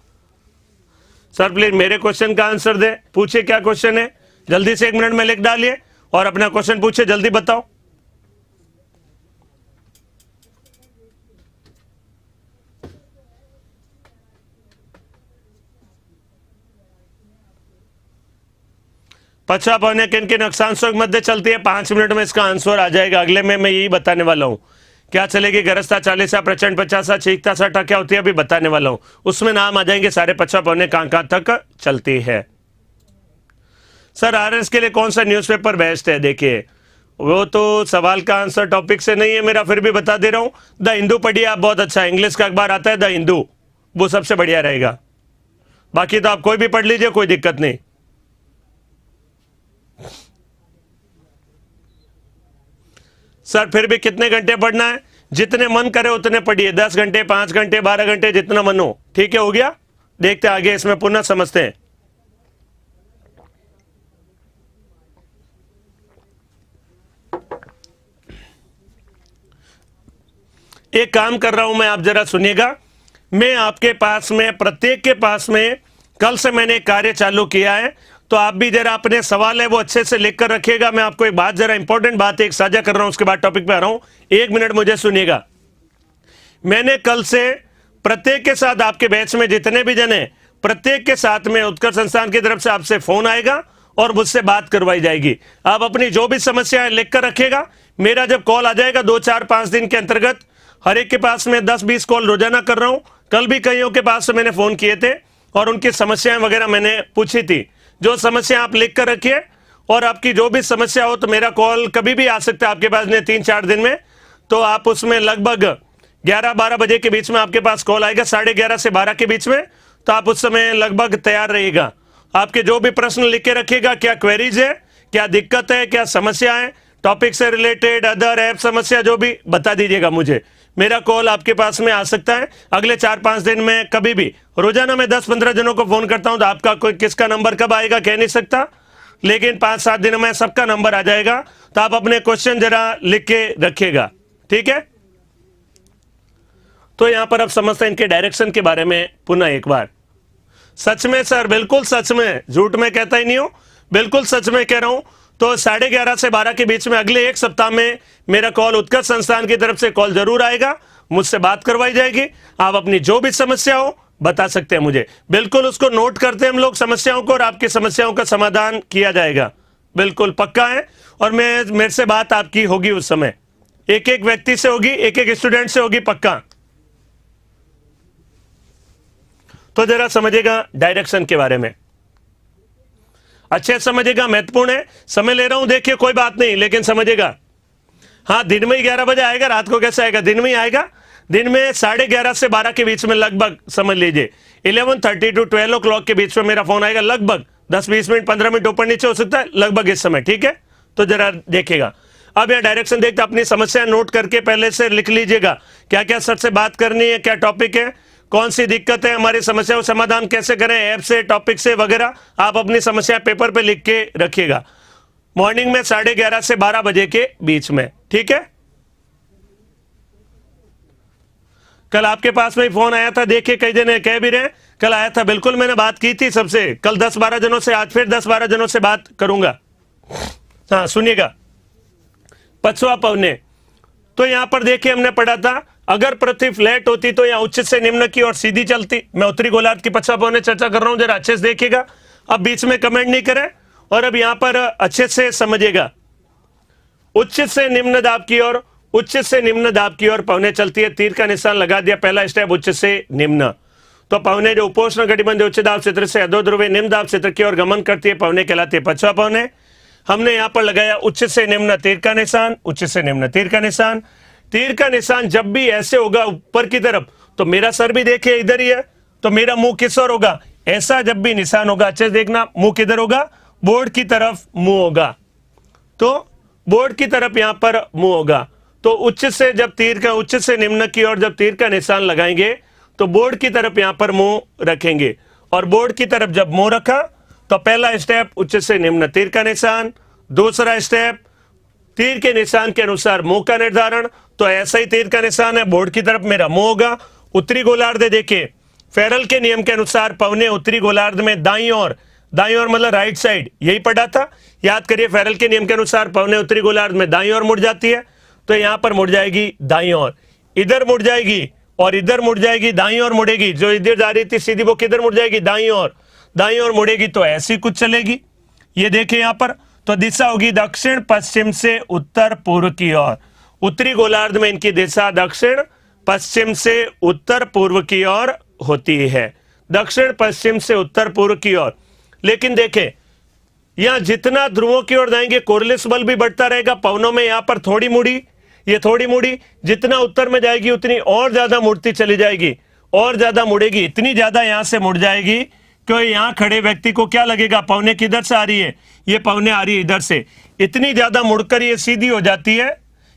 सर प्लीज मेरे क्वेश्चन का आंसर दे, पूछिए क्या क्वेश्चन है, जल्दी से 1 मिनट में लिख डालिए और अपना क्वेश्चन पूछिए, जल्दी बताओ। पछुआ पवने किन किन अक्षांशों के मध्य चलती है? 5 मिनट में इसका आंसर आ जाएगा। अगले में मैं यही बताने वाला हूं, क्या चलेगी, गरजता 40, प्रचंड 50, चीखता 60 क्या होती है, अभी बताने वाला हूं। उसमें नाम आ जाएंगे सारे पछुआ पवने कहां तक चलती है। सर आरएस के लिए कौन सा न्यूज़पेपर बेस्ट है? देखिए, वो तो सवाल का आंसर टॉपिक से नहीं है मेरा, फिर भी बता दे रहा हूं। द हिंदू पढ़िए आप, बहुत अच्छा इंग्लिश का अखबार आता है द हिंदू, वो सबसे बढ़िया रहेगा। बाकी तो आप कोई भी पढ़ लीजिए, कोई दिक्कत नहीं। सर फिर भी कितने घंटे पढ़ना है? जितने मन करे उतने पढ़िए, 10 घंटे, 5 घंटे, 12 घंटे, जितना मन हो। ठीक है, हो गया। देखते आगे, इसमें पुनः समझते हैं। एक काम कर रहा हूं मैं, आप जरा सुनिएगा। मैं आपके पास में, प्रत्येक के पास में, कल से मैंने कार्य चालू किया है, तो आप भी जरा अपने सवाल है वो अच्छे से लिख कर रखिएगा। मैं आपको एक बात, जरा इंपॉर्टेंट बात एक साझा कर रहा हूं, उसके बाद टॉपिक पे आ रहा हूं। 1 मिनट मुझे सुनिएगा। मैंने कल से प्रत्येक के साथ, आपके बैच में जितने भी जने, प्रत्येक के साथ में उत्कर्ष संस्थान की तरफ से आपसे फोन आएगा और मुझसे बात करवाई जाएगी। आप अपनी जो भी समस्या है लिख कर रखिएगा। मेरा जब कॉल आ जाएगा 2, 4, 5 दिन के अंतर्गत, हर एक के पास में 10-20 कॉल रोजाना कर रहा हूं। कल भी कईयों के पास से मैंने फोन किए थे और उनकी समस्याएं वगैरह मैंने पूछी थी। जो समस्या आप लिख कर रखिए, और आपकी जो भी समस्या हो तो मेरा कॉल कभी भी आ सकता है आपके पास में 3-4 दिन में। तो आप उसमें लगभग 11-12 बजे के बीच में आपके पास कॉल आएगा, 11:30 से 12 के बीच में। तो आप उस समय लगभग तैयार रहिएगा। आपके जो भी प्रश्न लिख के रखिएगा, क्या क्वेरीज है, क्या दिक्कत है, क्या समस्या है, टॉपिक से रिलेटेड, अदर ऐप समस्या, जो भी बता दीजिएगा मुझे। मेरा कॉल आपके पास में आ सकता है अगले 4-5 दिन में कभी भी। रोजाना मैं 10-15 जनों को फोन करता हूं, तो आपका कोई किसका नंबर कब आएगा कह नहीं सकता, लेकिन 5-7 दिनों में सबका नंबर आ जाएगा। तो आप अपने क्वेश्चन जरा लिख के रखिएगा, ठीक है। तो यहां पर अब समझते हैं इनके डायरेक्शन के बारे में पुनः एक बार। सच में सर, बिल्कुल सच में, झूठ में कहता ही नहीं हूं, बिल्कुल सच में कह रहा हूं। तो 11:30 से 12 के बीच में अगले 1 सप्ताह में मेरा कॉल उत्कर्ष संस्थान की तरफ से कॉल जरूर आएगा, मुझसे बात करवाई जाएगी। आप अपनी जो भी समस्या हो बता सकते हैं मुझे, बिल्कुल उसको नोट करते हैं हम लोग समस्याओं को, और आपकी समस्याओं का समाधान किया जाएगा, बिल्कुल पक्का है। और मेरे से बात आपकी होगी उस समय, एक-एक व्यक्ति से होगी, एक-एक स्टूडेंट से होगी, पक्का। तो जरा समझिएगा डायरेक्शन के बारे में, अच्छे समझिएगा, महत्वपूर्ण है। समय ले रहा हूं, देखिए कोई बात नहीं, लेकिन समझिएगा। हाँ, दिन में ही 11 बजे आएगा, रात को कैसे आएगा, दिन में ही आएगा। दिन में 11:30 से 12 के बीच में लगभग समझ लीजिए 11:30 to 12 o'clock के बीच में मेरा फोन आएगा। लगभग 10-20 मिनट, 15 मिनट ऊपर नीचे हो सकता है, लगभग इस समय, ठीक है। तो जरा देखिएगा। अब यह डायरेक्शन देखते, अपनी समस्या नोट करके पहले से लिख लीजिएगा, क्या क्या सर से बात करनी है, क्या टॉपिक है, कौन सी दिक्कत है, हमारी समस्या को समाधान कैसे करें, ऐप से, टॉपिक से वगैरह। आप अपनी समस्या पेपर पे लिख के रखिएगा। मॉर्निंग में 11:30 से 12 बजे के बीच में, ठीक है। कल आपके पास में फोन आया था, देखिए कई जने कह भी रहे, कल आया था, बिल्कुल मैंने बात की थी सबसे, कल 10-12 जनों से, आज फिर 10-12 जनों से बात करूंगा। हाँ सुनिएगा, पछुआ पवने। तो यहां पर देखिए हमने पढ़ा था, अगर पृथ्वी फ्लैट होती तो यहां उच्च से निम्न की ओर सीधी चलती। मैं उत्तरी गोलार्ध की पछुआ पवने चर्चा कर रहा हूं, जरा अच्छे से देखिएगा। अब बीच में कमेंट नहीं करें, और अब यहां पर अच्छे से समझिएगा। उच्च से निम्न दाब की ओर, उच्च से निम्न दाब की ओर पवने चलती है। तीर का निशान लगा दिया, पहला स्टेप उच्च से निम्न। तो पवने जो उपोष्ण कटिबंध उच्च दाब क्षेत्र से अधोध्रुवीय निम्न दाब क्षेत्र की ओर गमन करती है, पवने कहलाती है पछुआ पवने। हमने यहां पर लगाया उच्च से निम्न तीर का निशान, उच्च से निम्न तीर का निशान। तीर का निशान जब भी ऐसे होगा ऊपर की तरफ तो मेरा सर भी देखिए इधर ही है, तो मेरा मुंह किस ओर होगा, ऐसा जब भी निशान होगा अच्छे से देखना, मुंह किधर होगा, बोर्ड की तरफ मुंह होगा, तो बोर्ड की तरफ यहां पर मुंह होगा। तो उच्च से जब तीर का उच्च से निम्न की ओर जब तीर का निशान लगाएंगे तो बोर्ड की तरफ यहां पर मुंह रखेंगे, और बोर्ड की तरफ जब मुंह रखा तो पहला स्टेप उच्च से निम्न तीर का निशान, दूसरा स्टेप तीर के निशान के अनुसार मुंह का निर्धारण, तो ऐसा ही तीर का निशान है, बोर्ड की तरफ मेरा मुंह होगा। उत्तरी गोलार्ध देखिए, फेरल के नियम के अनुसार पवने उत्तरी गोलार्ध में दाईं ओर मतलब राइट साइड, यही पढ़ा था, याद करिए, फेरल के नियम के अनुसार पवने उत्तरी गोलार्ध में दाईं ओर मुड़ जाती है, तो यहां पर मुड़ जाएगी दाईं ओर, इधर मुड़ जाएगी और इधर मुड़ जाएगी, दाईं ओर मुड़ेगी, जो इधर जा रही थी सीधी वो किधर मुड़ जाएगी, दाईं ओर मुड़ेगी, तो ऐसी कुछ चलेगी। ये देखिए यहां पर, तो दिशा होगी दक्षिण पश्चिम से उत्तर पूर्व की ओर। उत्तरी गोलार्ध में इनकी दिशा दक्षिण पश्चिम से उत्तर पूर्व की ओर होती है, दक्षिण पश्चिम से उत्तर पूर्व की ओर। लेकिन देखें यहां जितना ध्रुवों की ओर जाएंगे कोरिलेस बल भी बढ़ता रहेगा, पवनों में यहां पर थोड़ी मुड़ी, ये थोड़ी मुड़ी, जितना उत्तर में जाएगी उतनी और ज्यादा मुड़ती चली जाएगी, और ज्यादा मुड़ेगी, इतनी ज्यादा यहां से मुड़ जाएगी क्योंकि यहां खड़े व्यक्ति को क्या लगेगा, पवने किधर से आ रही है, ये पवने आ रही है इधर से, इतनी ज्यादा मुड़कर ये सीधी हो जाती है।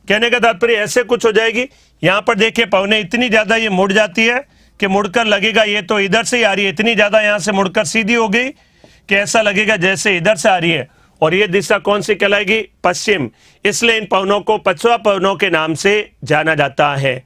कहने का तात्पर्य ऐसे कुछ हो जाएगी, यहां पर देखिए पवने इतनी ज्यादा ये मुड़ जाती है कि मुड़कर लगेगा ये तो इधर से ही आ रही है, इतनी ज्यादा यहां से मुड़कर सीधी हो गई कि ऐसा लगेगा जैसे इधर से आ रही है, और ये दिशा कौन सी कहलाएगी, पश्चिम। इसलिए इन पवनों को पछुआ पवनों के नाम से जाना जाता है,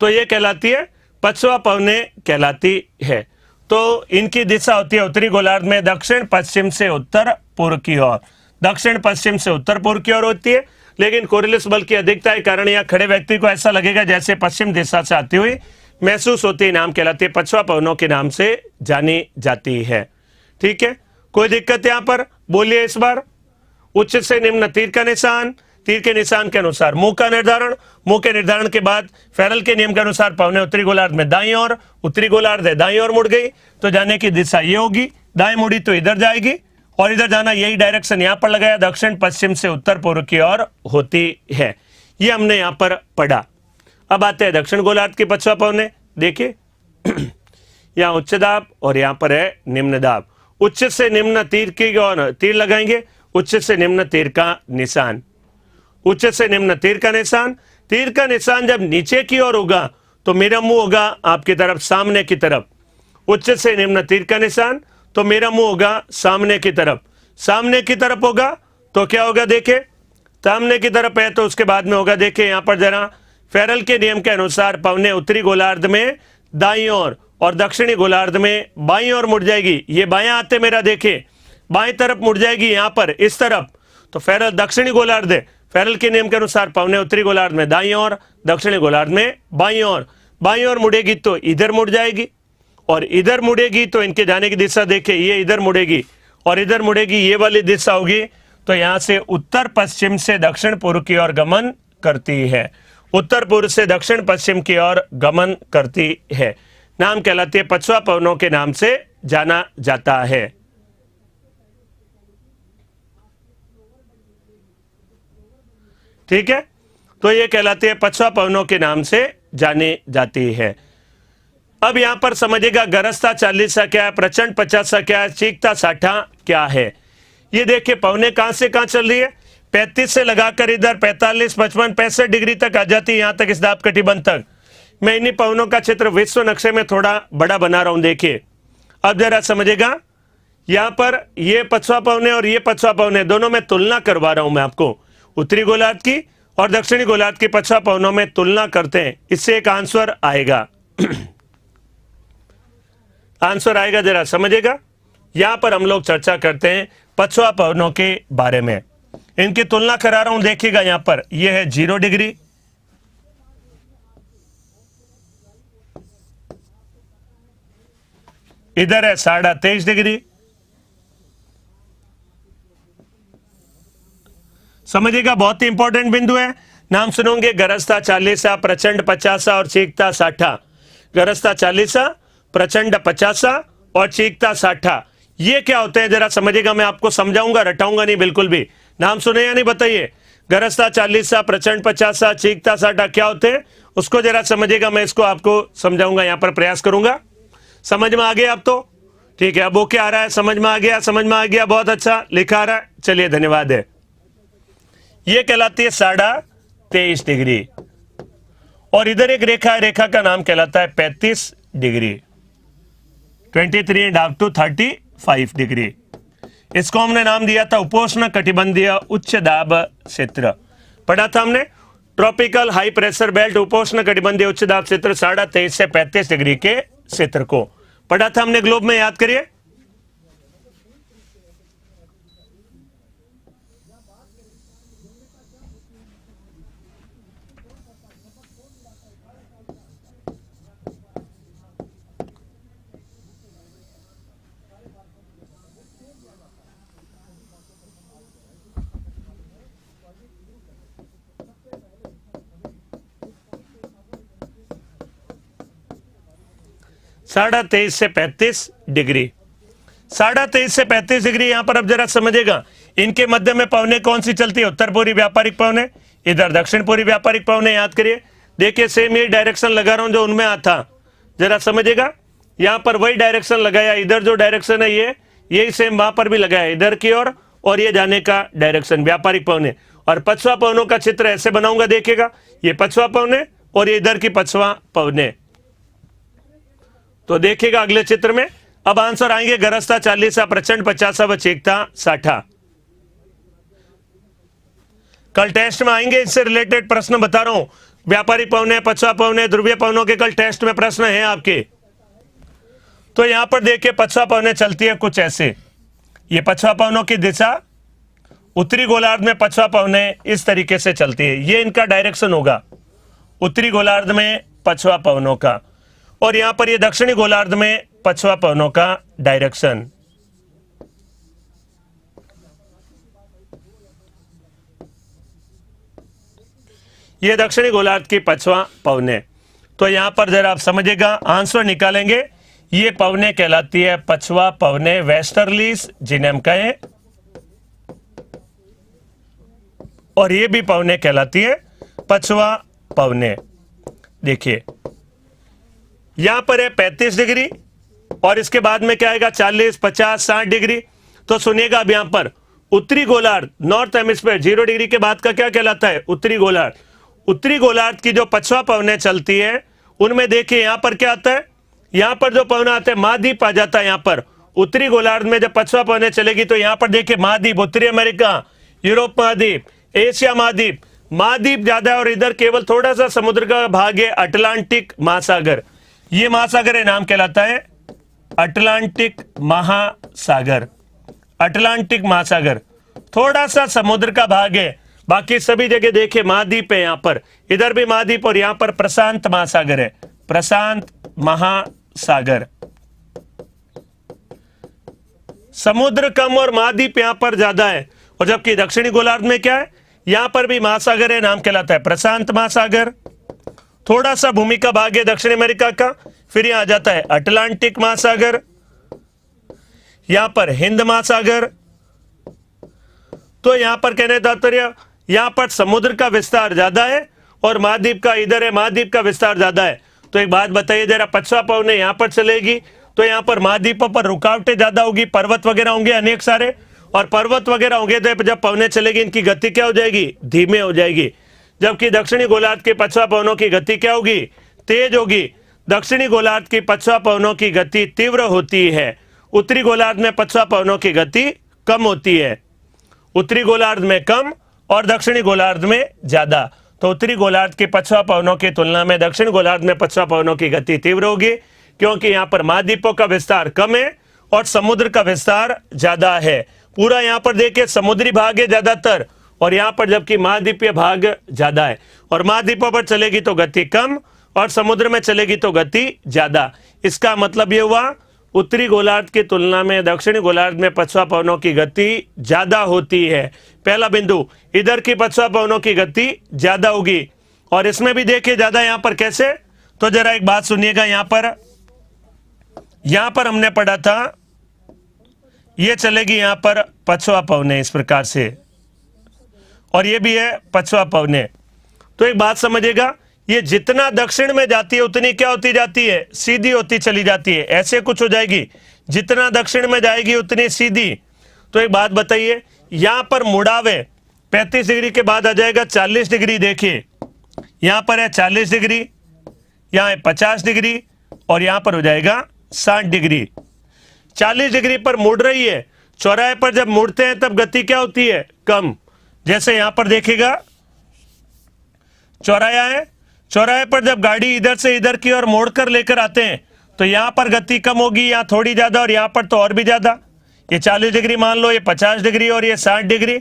तो ये कहलाती है पछुआ पवने कहलाती है। तो इनकी दिशा होती है उत्तरी गोलार्ध में दक्षिण पश्चिम से उत्तर पूर्व की ओर, दक्षिण पश्चिम से उत्तर पूर्व की ओर होती है। लेकिन कोरिलेस बल की अधिकता के कारण यहाँ खड़े व्यक्ति को ऐसा लगेगा जैसे पश्चिम दिशा से आती हुई महसूस होती है, नाम कहलाती है, पछुआ पवनों के नाम से जानी जाती है। ठीक है, कोई दिक्कत यहां पर, बोलिए इस बार। उच्च से निम्न तीर का निशान, तीर के निशान के अनुसार मुंह का निर्धारण, मुंह के निर्धारण के बाद फेरल के नियम के अनुसार पवने उत्तरी गोलार्ध में दाईं ओर, उत्तरी गोलार्ध है दाईं ओर मुड़ गई तो जाने की दिशा ये होगी, दाएं मुड़ी तो इधर जाएगी, और इधर जाना, यही डायरेक्शन यहां पर लगाया, दक्षिण पश्चिम से उत्तर पूर्व की ओर होती है। ये हमने यहां पर पढ़ा। अब आते हैं दक्षिण गोलार्ध के पछुआ पवने। देखिए यहां उच्च दाब और यहां पर है निम्न दाब। उच्च से निम्न तीर की ओर तीर लगाएंगे, उच्च से निम्न तीर का निशान, उच्च से निम्न तीर का निशान। तीर का निशान जब नीचे की ओर होगा तो मेरा मुंह होगा आपकी तरफ, सामने की तरफ। उच्च से निम्न तीर का निशान तो मेरा मुंह होगा सामने की तरफ, सामने की तरफ होगा तो क्या होगा, देखे सामने की तरफ है तो उसके बाद में होगा, देखे यहां पर जरा, फेरल के नियम के अनुसार पवने उत्तरी गोलार्ध में दाईं ओर और दक्षिणी गोलार्ध में बाईं ओर मुड़ जाएगी। ये बायां आते मेरा देखे बाईं तरफ मुड़ जाएगी यहां पर इस तरफ, तो फेरल दक्षिणी गोलार्ध है, फेरल के नियम के अनुसार पवने उत्तरी गोलार्ध में दाईं ओर, दक्षिणी गोलार्ध में बाईं ओर। बाईं ओर मुड़ेगी तो इधर मुड़ जाएगी, और इधर मुड़ेगी तो इनके जाने की दिशा देखे, ये इधर मुड़ेगी और इधर मुड़ेगी, ये वाली दिशा होगी, तो यहां से उत्तर पश्चिम से दक्षिण पूर्व की ओर गमन करती है, उत्तर पूर्व से दक्षिण पश्चिम की ओर गमन करती है, नाम कहलाती है, पछुआ पवनों के नाम से जाना जाता है। ठीक है, तो ये कहलाती है पछुआ पवनों के नाम से जानी जाती है। अब यहां पर समझिएगा गरजता 40 क्या है, प्रचंड 50 क्या है, चीखता 60 क्या है। ये देखिए पवने कहां से कहां चल रही है, 35 से लगाकर इधर 45, 55, 65 डिग्री तक आ जाती है, यहां तक इस दाब कटिबंध तक। मैं इन्हीं पवनों का चित्र विश्व नक्शे में थोड़ा बड़ा बना रहा हूं, देखिए। अब जरा समझिएगा, यहां पर ये पछुआ पवने और ये पछुआ पवने दोनों में तुलना करवा रहा हूं मैं आपको, उत्तरी गोलार्ध की और दक्षिणी गोलार्ध की पछुआ पवनों में तुलना करते हैं, इससे एक आंसर आएगा। आंसर आएगा, जरा समझेगा। यहां पर हम लोग चर्चा करते हैं पछुआ पवनों के बारे में, इनकी तुलना करा रहा हूं, देखिएगा यहां पर यह है 0 डिग्री, इधर है 23.5 डिग्री। समझिएगा, बहुत ही इंपॉर्टेंट बिंदु है। नाम सुनोगे, गरजता 40, प्रचंड 50 और चीखता 60। गरजता 40, प्रचंड 50 और चीखता 60, ये क्या होते हैं जरा समझिएगा, मैं आपको समझाऊंगा, रटाऊंगा नहीं बिल्कुल भी। नाम सुने या नहीं बताइए। गरजता 40सा, प्रचंड 50सा, चीखता 60 क्या होते हैं उसको जरा समझिएगा। मैं इसको आपको समझाऊंगा, यहां पर प्रयास करूंगा। समझ में आ गया अब तो? ठीक है, अब वो क्या आ रहा है? समझ में आ गया, समझ में आ गया, बहुत अच्छा लिखा आ रहा है। चलिए धन्यवाद है। ये कहलाती है 23.5 डिग्री। और इधर एक रेखा है, रेखा का नाम कहलाता है 35 डिग्री, 23.5 to 35 डिग्री। इसको हमने नाम दिया था उपोष्ण कटिबंधीय उच्च दाब क्षेत्र। पढ़ा था हमने ट्रॉपिकल हाई प्रेशर बेल्ट, उपोष्ण कटिबंधीय उच्च दाब क्षेत्र 23.5 से 35 डिग्री के क्षेत्र को पढ़ा था हमने ग्लोब में, याद करिए। साढ़े 23 से 35 डिग्री, 23.5 से 35 डिग्री। यहां पर अब जरा समझेगा, इनके मध्य में पवने कौन सी चलती है? उत्तर पूर्वी व्यापारिक पवने, इधर दक्षिण पूर्वी व्यापारिक पवने। याद करिए, देखिए सेम ये डायरेक्शन लगा रहा हूं जो उनमें आता, जरा समझेगा। यहां पर वही डायरेक्शन लगाया, इधर जो डायरेक्शन है ये यही सेम वहां पर भी लगाया, इधर की ओर, और ये जाने का डायरेक्शन व्यापारिक पवने। और पछवा पवनों का चित्र ऐसे बनाऊंगा, देखिएगा, ये पछवा पवने और ये इधर की पछवा पवने। तो देखिएगा अगले चित्र में। अब आंसर आएंगे गरजता 40सा, प्रचंड 50सा व चीखता 60। कल टेस्ट में आएंगे इससे रिलेटेड प्रश्न, बता रहा हूं। व्यापारिक पवने, पछवा पवने, ध्रुवीय पवनों के कल टेस्ट में प्रश्न है आपके। तो यहां पर देखिए पछवा पवने चलती है कुछ ऐसे, ये पछवा पवनों की दिशा, उत्तरी गोलार्ध में पछवा पवने इस तरीके से चलती है, ये इनका डायरेक्शन होगा उत्तरी गोलार्ध में पछवा पवनों का। और यहां पर ये दक्षिणी गोलार्ध में पछवा पवनों का डायरेक्शन। ये दक्षिणी गोलार्ध की पछवा पवने। तो यहां पर जरा आप समझिएगा, आंसर निकालेंगे। ये पवने कहलाती है पछवा पवने, वेस्टर्लीज जिन्हें हम कहें, और ये भी पवने कहलाती है पछवा पवने। देखिए यहां पर है 35 डिग्री और इसके बाद में क्या आएगा? 40, 50, 60 डिग्री। तो सुनिएगा, अब यहां पर उत्तरी गोलार्ध, नॉर्थ हेमिस्फीयर, 0 डिग्री के बाद का क्या कहलाता है? उत्तरी गोलार्ध। उत्तरी गोलार्ध की जो पछवा पवने चलती है उनमें देखिए यहां पर क्या आता है? यहां पर जो पवना आते हैं महाद्वीप आ जाता है। यहां पर उत्तरी गोलार्ध में जब पछवा पवने चलेगी तो यहां पर देखिए महाद्वीप, उत्तरी अमेरिका, यूरोप महाद्वीप, एशिया महाद्वीप, महाद्वीप ज्यादा है। और इधर केवल थोड़ा सा समुद्र का भाग है, अटलांटिक महासागर। ये महासागर है, नाम कहलाता है अटलांटिक महासागर। अटलांटिक महासागर थोड़ा सा समुद्र का भाग है, बाकी सभी जगह देखिए महाद्वीप है। यहां पर इधर भी महाद्वीप, और यहां पर प्रशांत महासागर है, प्रशांत महासागर। समुद्र कम और महाद्वीप यहां पर ज्यादा है। और जबकि दक्षिणी गोलार्ध में क्या है? यहां पर भी महासागर है, नाम कहलाता है प्रशांत महासागर। थोड़ा सा भूमि का भाग है दक्षिण अमेरिका का। फिर यहां आ जाता है अटलांटिक महासागर, यहां पर हिंद महासागर। तो यहां पर कहने तात्पर्य, यहां पर समुद्र का विस्तार ज्यादा है और महाद्वीप का इधर है, महाद्वीप का विस्तार ज्यादा है। तो एक बात बताइए जरा, पछवा पवने यहां पर चलेगी तो यहां पर महाद्वीपों पर रुकावटें ज्यादा होगी, पर्वत वगैरह होंगे अनेक सारे, और पर्वत वगैरह होंगे तो जब पवने चलेगी इनकी गति क्या हो जाएगी? धीमे हो जाएगी। जबकि दक्षिणी गोलार्ध के पछवा पवनों की गति क्या होगी? तेज होगी। दक्षिणी गोलार्ध की पछवा पवनों की गति तीव्र होती है, उत्तरी गोलार्ध में पछवा पवनों की गति कम होती है। उत्तरी गोलार्ध में कम और दक्षिणी गोलार्ध में ज्यादा। तो उत्तरी गोलार्ध के पछवा पवनों की तुलना में दक्षिण गोलार्ध में पछवा पवनों की गति तीव्र होगी, क्योंकि यहां पर महाद्वीपों का विस्तार कम है और समुद्र का विस्तार ज्यादा है। पूरा यहां पर देखिए समुद्री भाग है ज्यादातर, और यहां पर जबकि महाद्वीपीय भाग ज्यादा है। और महाद्वीपों पर चलेगी तो गति कम और समुद्र में चलेगी तो गति ज्यादा। इसका मतलब यह हुआ उत्तरी गोलार्ध की तुलना में दक्षिणी गोलार्ध में पछवा पवनों की गति ज्यादा होती है। पहला बिंदु, इधर की पछवा पवनों की गति ज्यादा होगी। और इसमें भी देखिए ज्यादा यहां पर कैसे? तो जरा एक बात सुनिएगा, यहां पर हमने पढ़ा था ये चलेगी यहां पर पछवा पवने इस प्रकार से, और ये भी है पछवा पवने। तो एक बात समझिएगा, ये जितना दक्षिण में जाती है उतनी क्या होती जाती है, सीधी होती चली जाती है। ऐसे कुछ हो जाएगी, जितना दक्षिण में जाएगी उतनी सीधी। तो एक बात बताइए, यहां पर मुड़ावे 35 डिग्री के बाद आ जाएगा 40 डिग्री। देखिए यहां पर है 40 डिग्री, यहां है 50 डिग्री और यहां पर हो जाएगा 60 डिग्री। 40 डिग्री पर मुड़ रही है, चौराहे पर जब मुड़ते हैं तब गति क्या होती है, कम। जैसे यहां पर देखिएगा चौराया है, चौराहे पर जब गाड़ी इधर से इधर की ओर मोड़कर लेकर आते हैं तो यहां पर गति कम होगी, यहां थोड़ी ज्यादा और यहां पर तो और भी ज्यादा। ये 40 डिग्री मान लो, ये 50 डिग्री और ये 60 डिग्री।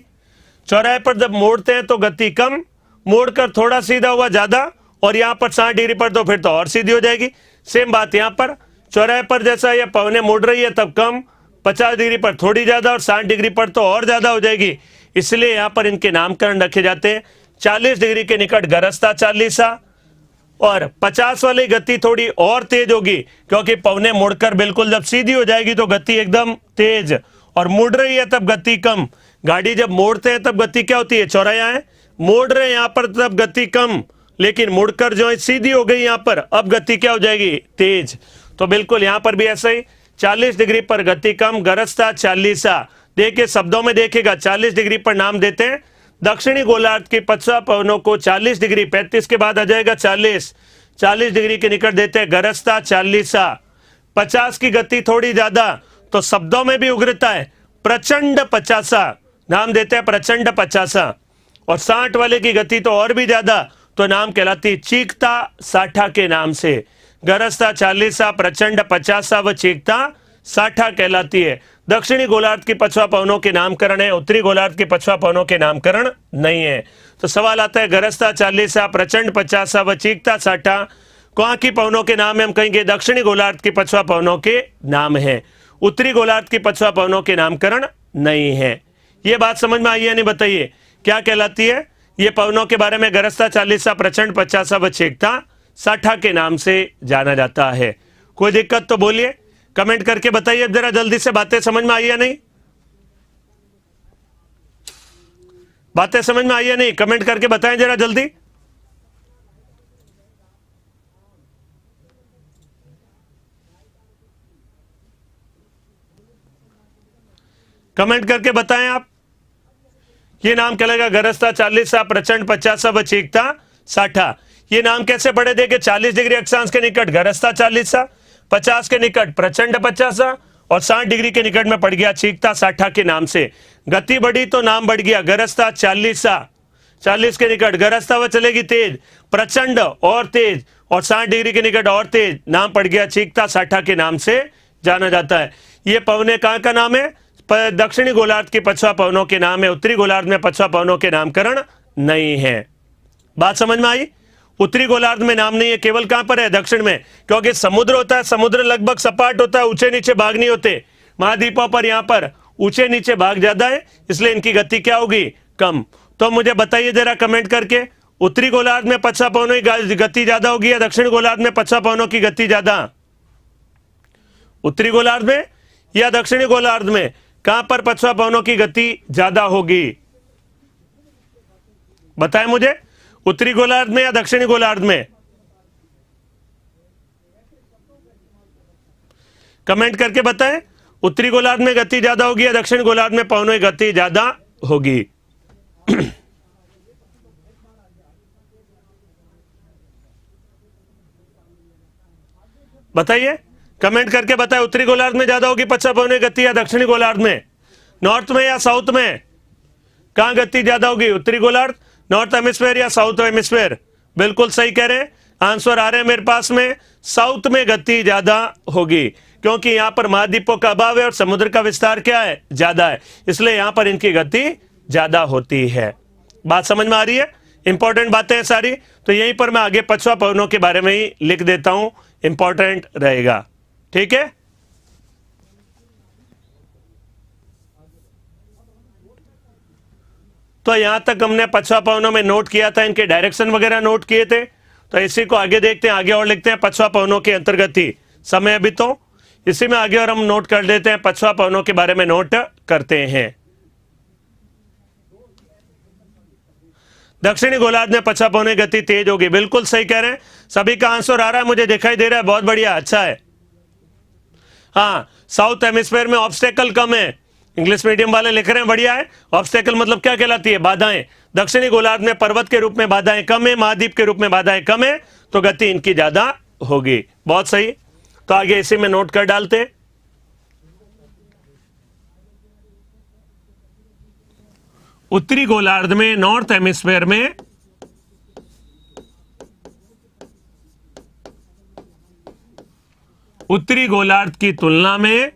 चौराहे पर जब मोड़ते हैं तो गति कम, मोड़कर थोड़ा सीधा हुआ ज्यादा, और यहां पर 60 डिग्री पर तो फिर तो और सीधी हो जाएगी। सेम बात यहां पर, चौराहे पर जैसा ये पवने मुड़ रही है तब कम, 50 डिग्री पर थोड़ी ज्यादा और 60 डिग्री पर तो और ज्यादा हो जाएगी। इसलिए यहां पर इनके नामकरण रखे जाते हैं। 40 डिग्री के निकट गरजता चालीसा, और 50 वाली गति थोड़ी और तेज होगी, क्योंकि पवने मुड़कर बिल्कुल जब सीधी हो जाएगी तो गति एकदम तेज, और मुड़ रही है तब गति कम। गाड़ी जब मोड़ते हैं तब गति क्या होती है, चौराया है, मोड़ रहे हैं यहां पर तब गति कम, लेकिन मुड़कर जो है सीधी हो गई यहां पर, अब गति क्या हो जाएगी, तेज। तो बिल्कुल यहां पर भी ऐसा ही, 40 डिग्री पर गति कम, गरजता चालीसा। देखिए शब्दों में देखिएगा, 40 डिग्री पर नाम देते हैं दक्षिणी गोलार्ध की पछवा पवनों को। 40 डिग्री 35 के बाद आ जाएगा 40 डिग्री के निकट देते हैं गरजता चालीसा। 50 की गति थोड़ी ज्यादा, तो शब्दों में भी उग्रता है, प्रचंड पचासा, नाम देते हैं प्रचंड पचासा। और 60 वाले की गति तो और भी ज्यादा, तो नाम कहलाती चीखता साठा के नाम से। गरजता चालीसा, प्रचंड पचासा व चीखता साठा कहलाती है। दक्षिणी गोलार्ध की पछवा पवनों के नामकरण है, उत्तरी गोलार्ध की पछवा पवनों के नामकरण नहीं है। तो सवाल आता है, गरजता चालीसा, प्रचंड पचासा व चीखता साठा कहाँ की पवनों के नाम है, हम कहेंगे दक्षिणी गोलार्ध की पछवा पवनों के नाम है। उत्तरी गोलार्ध की पछवा पवनों के नामकरण नहीं है। ये बात समझ में आई है नहीं, बताइए क्या कहलाती है ये पवनों के बारे में? गरजता चालीसा, प्रचंड पचासा व चीखता साठा के नाम से जाना जाता है। कोई दिक्कत तो बोलिए, कमेंट करके बताइए जरा जल्दी से, बातें समझ में आई या नहीं, बातें समझ में आई या नहीं, कमेंट करके बताएं जरा जल्दी। कमेंट करके बताएं आप। ये नाम कहलाएगा गरजता चालीसा, प्रचंड पचासा व चीखता साठा। ये नाम कैसे पढ़े देखे? 40 डिग्री अक्षांश के निकट गरजता चालीसा, 50 के निकट प्रचंड पचासा और 60 डिग्री के निकट में पड़ गया चीखता साठा के नाम से। गति बढ़ी तो नाम बढ़ गया गरजता चालीसा, 40 के निकट गरजता व चलेगी तेज, प्रचंड और तेज, और 60 डिग्री के निकट और तेज, नाम पड़ गया चीखता साठा के नाम से जाना जाता है। ये पवने कहाँ का नाम है? दक्षिणी गोलार्ध की पछवा पवनों के नाम है। उत्तरी गोलार्ध में पछवा पवनों के नामकरण नहीं है। बात समझ में आई? उत्तरी गोलार्ध में नाम नहीं है, केवल कहां पर है? दक्षिण में, क्योंकि समुद्र होता है, समुद्र लगभग सपाट होता है, ऊंचे नीचे भाग नहीं होते। महाद्वीपों पर यहां पर ऊंचे नीचे भाग ज्यादा है, इसलिए इनकी गति क्या होगी? कम। तो मुझे बताइए जरा कमेंट करके, उत्तरी गोलार्ध में पछवा पवनों की गति ज्यादा होगी या दक्षिण गोलार्ध में पछवा पवनों की गति ज्यादा? उत्तरी गोलार्ध में या दक्षिणी गोलार्ध में, कहां पर पछवा पवनों की गति ज्यादा होगी? बताएं मुझे, उत्तरी गोलार्ध में या दक्षिणी गोलार्ध में? कमेंट करके बताएं, उत्तरी गोलार्ध में गति ज्यादा होगी या दक्षिण गोलार्ध में पवनों की गति ज्यादा होगी? बताइए, कमेंट करके बताएं, उत्तरी गोलार्ध में ज्यादा होगी पछवा पवनों की गति या दक्षिणी गोलार्ध में? नॉर्थ में या साउथ में, कहां गति ज्यादा होगी? उत्तरी गोलार्ध, नॉर्थ हेमिस्फीयर या साउथ हेमिस्फीयर? बिल्कुल सही कह रहे हैं, आंसर आ रहे हैं मेरे पास में, साउथ में गति ज्यादा होगी, क्योंकि यहां पर महाद्वीपों का अभाव है और समुद्र का विस्तार क्या है? ज्यादा है, इसलिए यहां पर इनकी गति ज्यादा होती है। बात समझ में आ रही है? इंपॉर्टेंट बातें हैं सारी, तो यहीं पर मैं आगे पछवा पवनों के बारे में ही लिख देता हूं, इंपॉर्टेंट रहेगा। ठीक है, तो यहां तक हमने पछवा पवनों में नोट किया था, इनके डायरेक्शन वगैरह नोट किए थे। तो इसी को आगे देखते हैं, आगे और लिखते हैं पछवा पवनों के अंतर्गत ही समय अभी तो इसी में आगे और हम नोट कर देते हैं, पछवा पवनों के बारे में नोट करते हैं। दक्षिणी गोलार्ध में 50 पौने गति तेज होगी। बिल्कुल सही कह रहे हैं, सभी का आंसर आ रहा है, मुझे दिखाई दे रहा है, बहुत बढ़िया, अच्छा है। हाँ, साउथ हेमिस्फीयर में ऑब्स्टेकल कम है, इंग्लिश मीडियम वाले लिख रहे हैं, बढ़िया है। ऑब्स्टेकल मतलब क्या कहलाती है? बाधाएं। दक्षिणी गोलार्ध में पर्वत के रूप में बाधाएं कम है, महाद्वीप के रूप में बाधाएं कम है, तो गति इनकी ज्यादा होगी। बहुत सही, तो आगे इसी में नोट कर डालते। उत्तरी गोलार्ध में, नॉर्थ हेमिस्फीयर में उत्तरी गोलार्ध की तुलना में,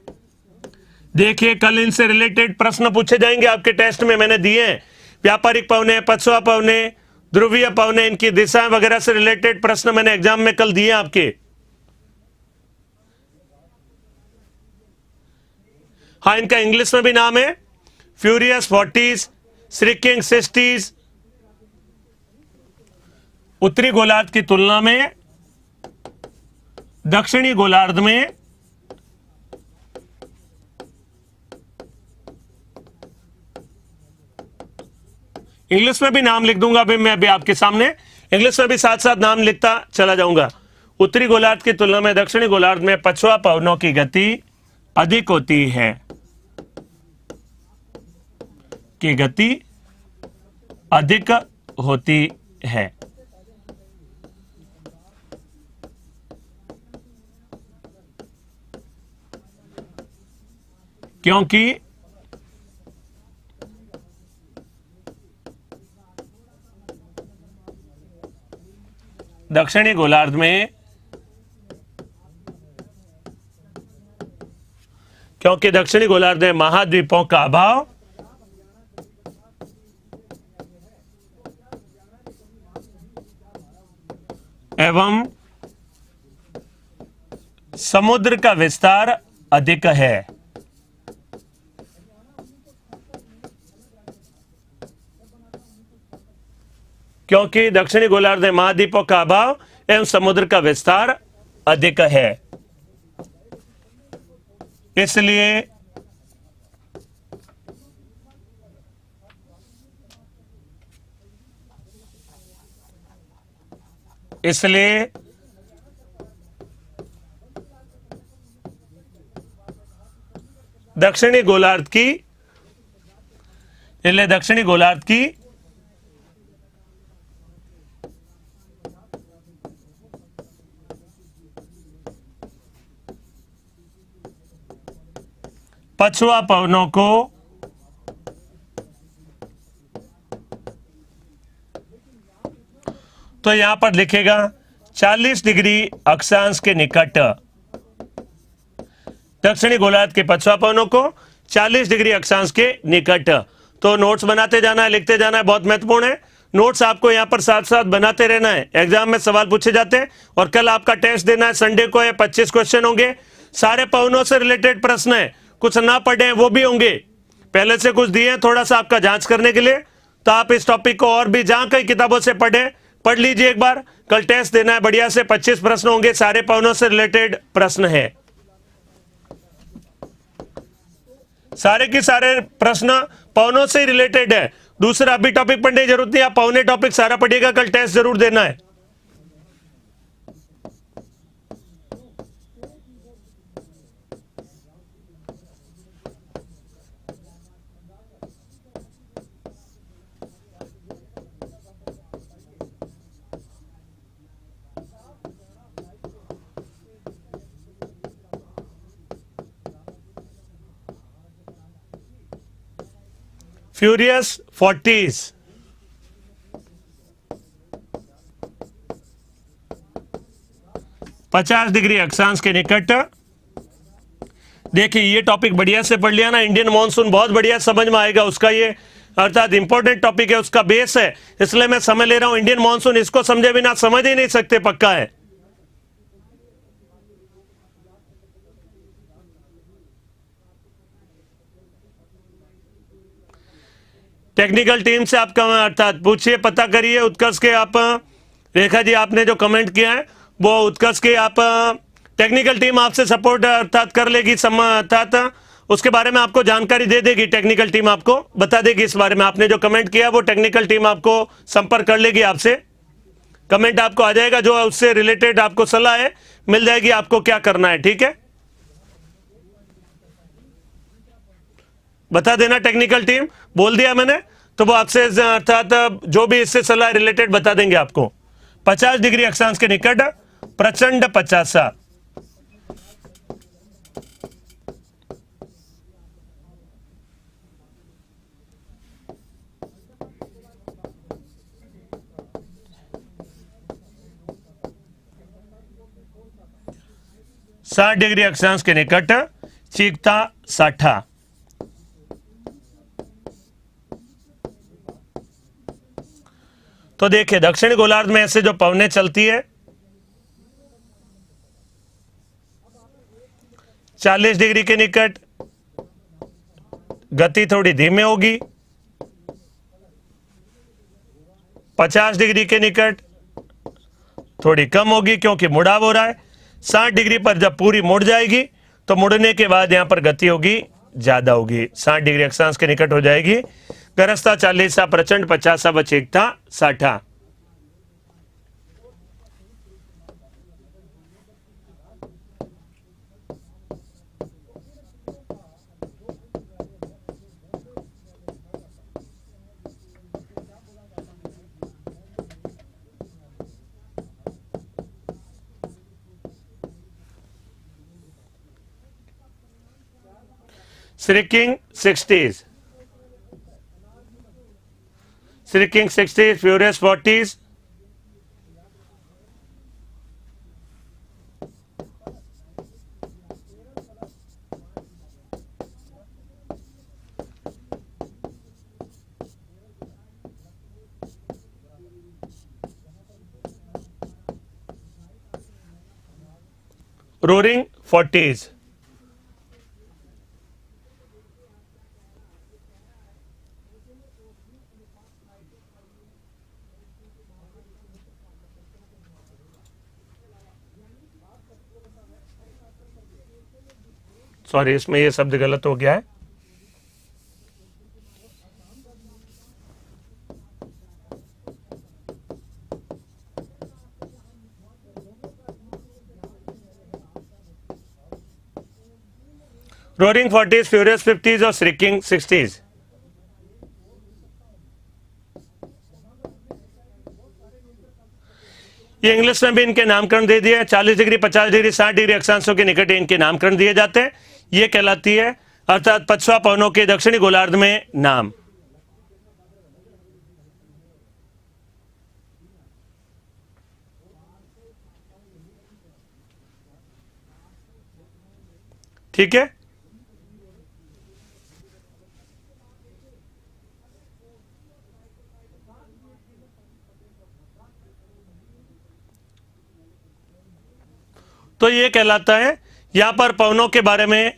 देखिए कल इनसे रिलेटेड प्रश्न पूछे जाएंगे आपके टेस्ट में, मैंने दिए हैं। व्यापारिक पवने, पछुआ पवने, ध्रुवीय पवने, इनकी दिशाएं वगैरह से रिलेटेड प्रश्न मैंने एग्जाम में कल दिए आपके। हाँ, इनका इंग्लिश में भी नाम है फ्यूरियस 40s, श्रिकिंग 60s। उत्तरी गोलार्ध की तुलना में दक्षिणी गोलार्ध में इंग्लिश में भी नाम लिख दूंगा अभी मैं, अभी आपके सामने इंग्लिश में भी साथ साथ नाम लिखता चला जाऊंगा। उत्तरी गोलार्ध की तुलना में दक्षिणी गोलार्ध में पछुआ पवनों की गति अधिक होती है, की गति अधिक होती है, क्योंकि दक्षिणी गोलार्ध में, क्योंकि दक्षिणी गोलार्ध में महाद्वीपों का अभाव एवं समुद्र का विस्तार अधिक है। क्योंकि दक्षिणी गोलार्ध में महाद्वीपों का अभाव एवं समुद्र का विस्तार अधिक है, इसलिए दक्षिणी गोलार्ध की पछुआ पवनों को तो यहां पर लिखेगा 40 डिग्री अक्षांश के निकट, दक्षिणी गोलार्ध के पछुआ पवनों को 40 डिग्री अक्षांश के निकट। तो नोट्स बनाते जाना है, लिखते जाना है, बहुत महत्वपूर्ण है। नोट्स आपको यहां पर साथ साथ बनाते रहना है, एग्जाम में सवाल पूछे जाते हैं। और कल आपका टेस्ट देना है, संडे को है, 25 क्वेश्चन होंगे, सारे पवनों से रिलेटेड प्रश्न है, कुछ ना पढ़े वो भी होंगे, पहले से कुछ दिए हैं थोड़ा सा आपका जांच करने के लिए। तो आप इस टॉपिक को और भी जहां कई किताबों से पढ़ लीजिए एक बार। कल टेस्ट देना है बढ़िया से, 25 प्रश्न होंगे, सारे पवनों से रिलेटेड प्रश्न है, सारे के सारे प्रश्न पवनों से रिलेटेड है। दूसरा अभी टॉपिक पढ़ने की जरूरत नहीं, आप पवने टॉपिक सारा पढ़िएगा, कल टेस्ट जरूर देना है। फ्यूरियस 40s, पचास डिग्री अक्षांश के निकट। देखिए ये टॉपिक बढ़िया से पढ़ लिया ना, इंडियन मॉनसून बहुत बढ़िया समझ में आएगा उसका, ये अर्थात इंपॉर्टेंट टॉपिक है, उसका बेस है, इसलिए मैं समय ले रहा हूं। इंडियन मॉनसून इसको समझे बिना समझ ही नहीं सकते, पक्का है। टेक्निकल टीम से आपका अर्थात पूछिए, पता करिए उत्कर्ष के। आप रेखा जी आपने जो कमेंट किया है वो उत्कर्ष के, आप टेक्निकल टीम आपसे सपोर्ट अर्थात कर लेगी, अर्थात उसके बारे में आपको जानकारी दे देगी, टेक्निकल टीम आपको बता देगी इस बारे में। आपने जो कमेंट किया वो टेक्निकल टीम आपको संपर्क कर लेगी आपसे, कमेंट आपको आ जाएगा, जो उससे रिलेटेड आपको सलाह है मिल जाएगी आपको क्या करना है, ठीक है। बता देना टेक्निकल टीम, बोल दिया मैंने, तो वो आपसे अर्थात जो भी इससे सलाह रिलेटेड बता देंगे आपको। 50 डिग्री अक्षांश के निकट प्रचंड 50 60 डिग्री अक्षांश के निकट चीकता साठा। तो देखिए दक्षिणी गोलार्ध में ऐसे जो पवनें चलती है 40 डिग्री के निकट गति थोड़ी धीमे होगी, 50 डिग्री के निकट थोड़ी कम होगी क्योंकि मुड़ाव हो रहा है। 60 डिग्री पर जब पूरी मुड़ जाएगी तो मुड़ने के बाद यहां पर गति होगी ज्यादा होगी, 60 डिग्री अक्षांश के निकट हो जाएगी। गरजता 40 प्रचंड 50 व चीकता 60। Shrinking 60s, shrinking 60s, furious 40s, roaring 40s। Sorry, इसमें ये शब्द गलत हो गया है। रोरिंग 40s, फ्यूरियस 50s और श्रिकिंग 60s। ये इंग्लिश में भी इनके नामकरण दे दिए। 40 डिग्री, 50 डिग्री, 60 डिग्री अक्षांशों के निकट इनके नामकरण दिए जाते हैं। ये कहलाती है अर्थात पछुआ पवनों के दक्षिणी गोलार्ध में नाम। ठीक है, तो ये कहलाता है यहां पर पवनों के बारे में,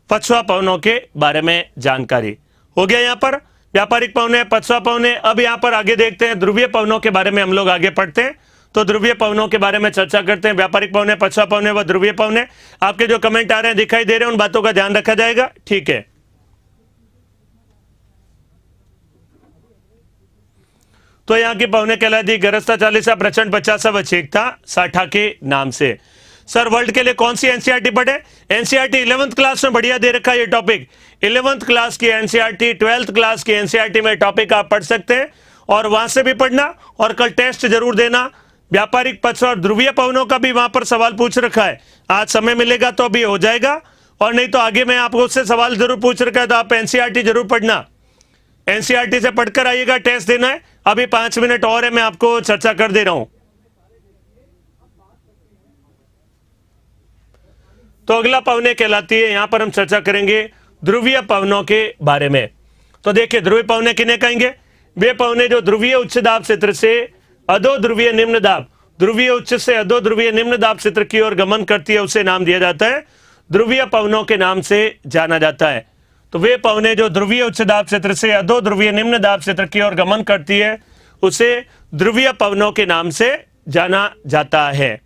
पछुआ पवनों के बारे में जानकारी हो गया। यहां पर व्यापारिक पवने, पछुआ पवने। अब यहां पर आगे देखते हैं ध्रुवीय पवनों के बारे में हम लोग आगे पढ़ते हैं। तो ध्रुवीय पवनों के बारे में चर्चा करते हैं। व्यापारिक पवने, पछुआ पवने व ध्रुवीय पवने। आपके जो कमेंट आ रहे हैं दिखाई दे रहे हैं, उन बातों का ध्यान रखा जाएगा, ठीक है। तो यहां की पवने कहलाती गरजता 40, प्रचंड 50 व चीकता 60 के नाम से। सर वर्ल्ड के लिए कौन सी एनसीईआरटी पढ़े? एनसीईआरटी 11th क्लास में बढ़िया दे रखा है ये टॉपिक। 11th क्लास की एनसीईआरटी, 12th क्लास की एनसीईआरटी में टॉपिक आप पढ़ सकते हैं और वहां से भी पढ़ना और कल टेस्ट जरूर देना। व्यापारिक पक्ष और ध्रुवीय पवनों का भी वहां पर सवाल पूछ रखा है। आज समय मिलेगा तो अभी हो जाएगा, और नहीं तो आगे मैं आपको उससे सवाल जरूर पूछ रखा है, तो आप एनसीईआरटी जरूर पढ़ना। एनसीईआरटी से पढ़कर आइएगा, टेस्ट देना है। अभी 5 मिनट और है, मैं आपको चर्चा कर दे रहा हूं। तो अगला पवने कहलाती है, यहां पर हम चर्चा करेंगे ध्रुवीय पवनों के बारे में। तो देखिए ध्रुवीय पवने किन्हें कहेंगे? वे पवने जो ध्रुवीय उच्च दाब क्षेत्र से अधो ध्रुवीय निम्न दाब, ध्रुवीय उच्च से अधो ध्रुवीय निम्न दाब क्षेत्र की ओर गमन करती है, उसे नाम दिया जाता है ध्रुवीय पवनों के नाम से जाना जाता है। तो वे पवने जो ध्रुवीय उच्च दाब क्षेत्र से अधो ध्रुवीय निम्न दाब क्षेत्र की ओर गमन करती है, उसे ध्रुवीय पवनों के नाम से जाना जाता है।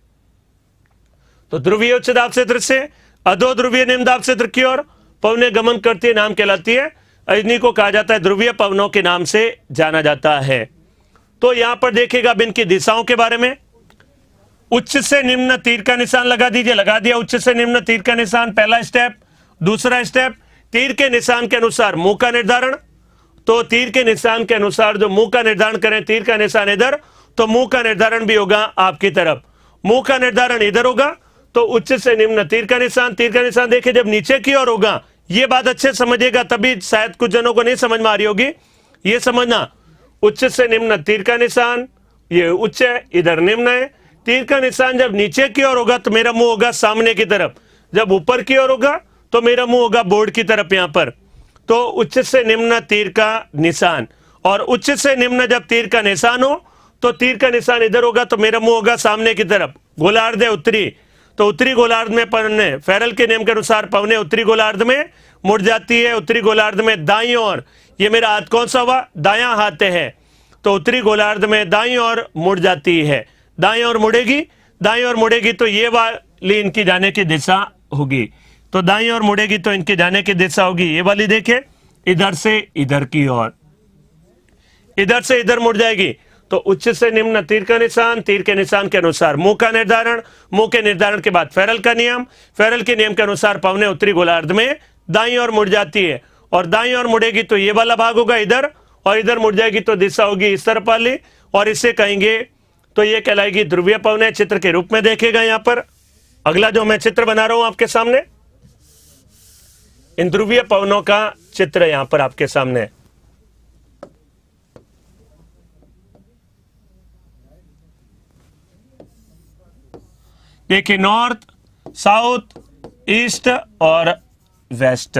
तो ध्रुवीय उच्च दाब क्षेत्र से अधो ध्रुवीय निम्नदाब क्षेत्र की ओर पवनें गमन करती है, नाम कहलाती है। इन्हीं को कहा जाता है ध्रुवीय पवनों के नाम से जाना जाता है। तो यहां पर देखिएगा अब इनकी दिशाओं के बारे में। उच्च से निम्न तीर का निशान लगा दीजिए, लगा दिया उच्च से निम्न तीर का निशान, पहला स्टेप। दूसरा स्टेप, तीर के निशान के अनुसार मुंह का निर्धारण। तो तीर के निशान के अनुसार जो मुंह का निर्धारण करें, तीर का निशान इधर, तो मुंह का निर्धारण भी होगा आपकी तरफ। मुंह का निर्धारण इधर होगा तो उच्च से निम्न तीर का निशान। तीर का निशान देखिए जब नीचे की ओर होगा, ये बात अच्छे समझिएगा, तभी शायद कुछ जनों को नहीं समझ में आ रही होगी। ये समझना, उच्च से निम्न तीर का निशान, ये उच्च है, इधर निम्न है। तीर का निशान जब नीचे की ओर होगा तो मेरा मुंह होगा सामने की तरफ, जब ऊपर की ओर होगा तो मेरा मुंह होगा बोर्ड की तरफ यहां पर। तो उच्च से निम्न तीर का निशान, और उच्च से निम्न जब तीर का निशान हो तो तीर का निशान इधर होगा तो मेरा मुंह होगा सामने की तरफ। गोलार्ध है उत्तरी, तो उत्तरी गोलार्ध में पवने, फेरल के नियम के अनुसार पवने उत्तरी गोलार्ध में मुड़ जाती है। उत्तरी गोलार्ध में दाईं ओर, ये मेरा हाथ कौन सा हुआ, दायां हाथ है, तो उत्तरी गोलार्ध में दाईं ओर मुड़ जाती है। दाईं ओर मुड़ेगी, दाईं ओर मुड़ेगी तो ये वाली इनकी जाने की दिशा होगी। तो दाईं ओर मुड़ेगी तो इनके जाने की दिशा होगी ये वाली, देखे इधर से इधर की ओर, इधर से इधर मुड़ जाएगी। तो उच्च से निम्न तीर का निशान, तीर के निशान के अनुसार मुंह का निर्धारण, मुंह के निर्धारण के बाद फेरल का नियम, फेरल के नियम के अनुसार पवने उत्तरी गोलार्ध में दाईं ओर मुड़ जाती है। और दाईं ओर मुड़ेगी तो ये वाला भाग होगा इधर, और इधर मुड़ जाएगी तो दिशा होगी इस तरफ वाली, और इसे कहेंगे तो ये कहलाएगी ध्रुवीय पवनें। चित्र के रूप में देखेगा यहां पर अगला जो मैं चित्र बना रहा हूं आपके सामने, इन ध्रुवीय पवनों का चित्र यहां पर आपके सामने। देखिए नॉर्थ, साउथ, ईस्ट और वेस्ट।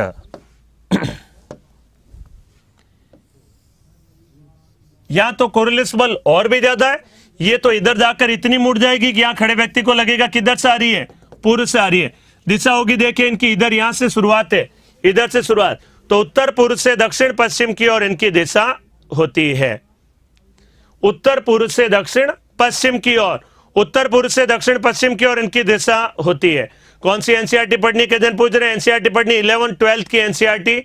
यहां तो कोरिलेस बल और भी ज्यादा है, ये तो इधर जाकर इतनी मुड़ जाएगी कि यहां खड़े व्यक्ति को लगेगा किधर से आ रही है, पूर्व से आ रही है। दिशा होगी देखिए इनकी इधर, यहां से शुरुआत है, इधर से शुरुआत, तो उत्तर पूर्व से दक्षिण पश्चिम की ओर इनकी दिशा होती है। उत्तर पूर्व से दक्षिण पश्चिम की ओर, उत्तर पूर्व से दक्षिण पश्चिम की ओर इनकी दिशा होती है। कौन सी एनसीईआरटी पढ़ने के दिन पूछ रहे हैं, एनसीईआरटी पढ़नी 11-12 की एनसीईआरटी,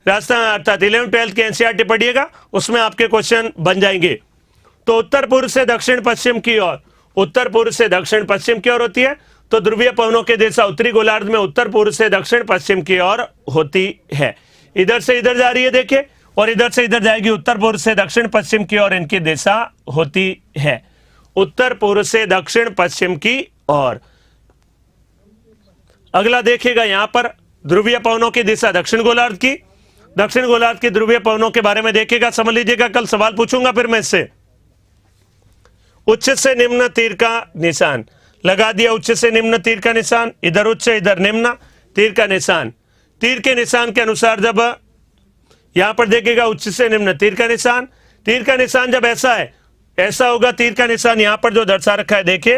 राजस्थान अर्थात 11-12 की एनसीईआरटी पढ़िएगा, उसमें आपके क्वेश्चन बन जाएंगे। तो उत्तर पूर्व से दक्षिण पश्चिम की ओर, उत्तर पूर्व से दक्षिण पश्चिम की ओर होती है। तो ध्रुवीय पवनों की दिशा उत्तरी गोलार्ध में उत्तर पूर्व से दक्षिण पश्चिम की ओर होती है। इधर से इधर जा रही है देखिए, और इधर से इधर जाएगी, उत्तर पूर्व से दक्षिण पश्चिम की ओर इनकी दिशा होती है। उत्तर पूर्व से दक्षिण पश्चिम की ओर। अगला देखिएगा यहां पर ध्रुवीय पवनों की दिशा दक्षिण गोलार्ध की, दक्षिण गोलार्ध की ध्रुवीय पवनों के बारे में देखिएगा, समझ लीजिएगा, कल सवाल पूछूंगा फिर मैं इससे। उच्च से निम्न तीर का निशान लगा दिया, उच्च से निम्न तीर का निशान, इधर उच्च इधर निम्न तीर का निशान। तीर के निशान के अनुसार जब यहां पर देखिएगा उच्च से निम्न तीर का निशान, तीर का निशान जब ऐसा है, ऐसा होगा तीर का निशान यहां पर जो दर्शा रखा है देखिए,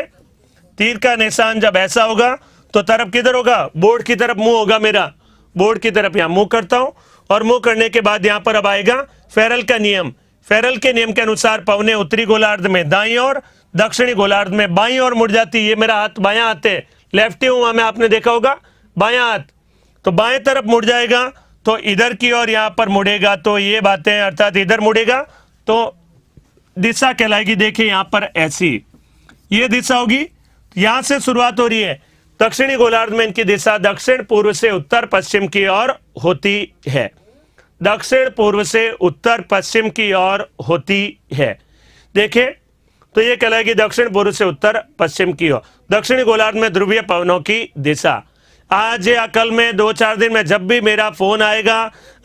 तीर का निशान जब ऐसा होगा तो तरफ किधर होगा, बोर्ड की तरफ मुंह होगा मेरा, बोर्ड की तरफ यहां मुंह करता हूं, और मुंह करने के बाद यहां पर अब आएगा फेरल का नियम। फेरल के नियम के अनुसार पवने उत्तरी गोलार्ध में दाईं और दक्षिणी गोलार्ध में बाईं ओर मुड़ जाती है। ये मेरा हाथ बायां हाथ है, लेफ्टी हूं मैं, आपने देखा होगा बायां हाथ, तो बाएं तरफ मुड़ जाएगा तो इधर की ओर यहां पर मुड़ेगा, तो ये बातें अर्थात इधर मुड़ेगा तो दिशा कहलाएगी देखिए यहां पर ऐसी, ये दिशा होगी, यहां से शुरुआत हो रही है। दक्षिणी गोलार्ध में इनकी दिशा दक्षिण पूर्व से उत्तर पश्चिम की ओर होती है, दक्षिण पूर्व से उत्तर पश्चिम की ओर होती है। देखिए तो ये कहलाएगी दक्षिण पूर्व से उत्तर पश्चिम की ओर। दक्षिणी गोलार्ध में ध्रुवीय पवनों की दिशा। आज या कल में 2-4 दिन में जब भी मेरा फोन आएगा,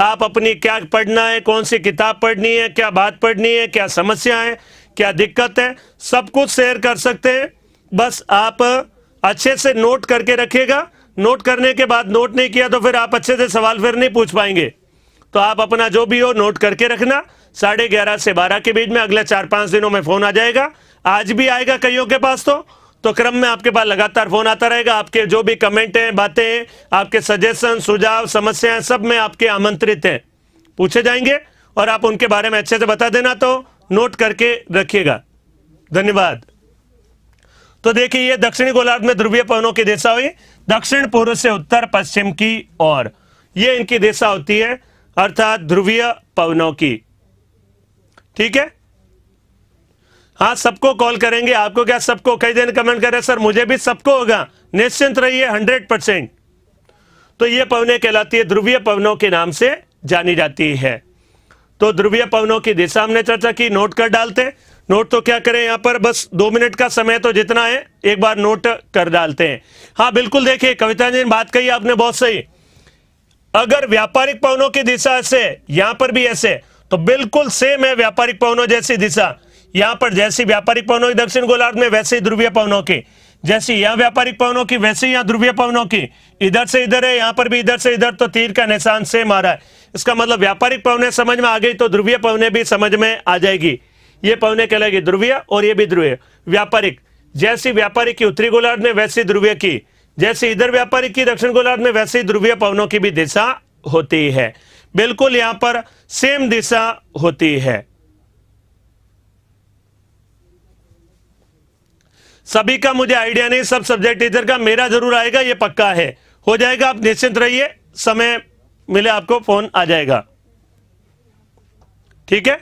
आप अपनी क्या पढ़ना है, कौन सी किताब पढ़नी है, क्या बात पढ़नी है, क्या समस्या है, क्या दिक्कत है, सब कुछ शेयर कर सकते हैं। बस आप अच्छे से नोट करके रखिएगा। नोट करने के बाद नोट नहीं किया तो फिर आप अच्छे से सवाल फिर नहीं पूछ पाएंगे। तो आप अपना जो भी हो नोट करके रखना। 11:30 से 12 के बीच में अगले 4-5 दिनों में फोन आ जाएगा। आज भी आएगा कईयों के पास, तो क्रम में आपके पास लगातार फोन आता रहेगा। आपके जो भी कमेंट हैं, बातें हैं, आपके सजेशन, सुझाव, समस्याएं, सब में आपके आमंत्रित हैं, पूछे जाएंगे और आप उनके बारे में अच्छे से बता देना। तो नोट करके रखिएगा। धन्यवाद। तो तो देखिए ये दक्षिणी गोलार्ध में ध्रुवीय पवनों की दिशा हुई दक्षिण पूर्व से उत्तर पश्चिम की ओर, ये इनकी दिशा होती है अर्थात ध्रुवीय पवनों की। ठीक है, हाँ सबको कॉल करेंगे, आपको क्या सबको? कई दिन कमेंट कर रहे सर मुझे भी सबको होगा, निश्चिंत रहिए 100%। तो ये पवनें कहलाती है ध्रुवीय पवनों के नाम से जानी जाती है। तो ध्रुवीय पवनों की दिशा हमने चर्चा की, नोट कर डालते हैं। नोट तो क्या करें, यहां पर बस 2 मिनट का समय तो जितना है एक बार नोट कर डालते हैं। हाँ बिल्कुल, देखिए कविता जी ने बात कही आपने बहुत सही, अगर व्यापारिक पवनों की दिशा ऐसे, यहां पर भी ऐसे, तो बिल्कुल सेम है व्यापारिक पवनों जैसी दिशा। यहां पर जैसी व्यापारिक पवनों की दक्षिण गोलार्ध में, वैसे ही ध्रुवीय पवनों की, जैसी यहां व्यापारिक पवनों की वैसे ही यहां ध्रुवीय पवनों की। इधर से इधर है, यहां पर भी इधर से इधर, तो तीर का निशान सेम आ रहा है। इसका मतलब व्यापारिक पवनें समझ में आ गई तो ध्रुवीय पवनें भी समझ में आ जाएगी। ये पवनें कहलाएगी ध्रुवीय और ये भी ध्रुवीय। व्यापारिक, जैसी व्यापारिक की उत्तरी गोलार्ध में वैसी ध्रुवीय की, जैसे इधर व्यापारिक की दक्षिण गोलार्ध में वैसे ही ध्रुवीय पवनों की भी दिशा होती है। बिल्कुल यहां पर सेम दिशा होती है। सभी का मुझे आइडिया नहीं, सब सब्जेक्ट टीचर का, मेरा जरूर आएगा, ये पक्का है, हो जाएगा, आप निश्चिंत रहिए, समय मिले आपको फोन आ जाएगा। ठीक है,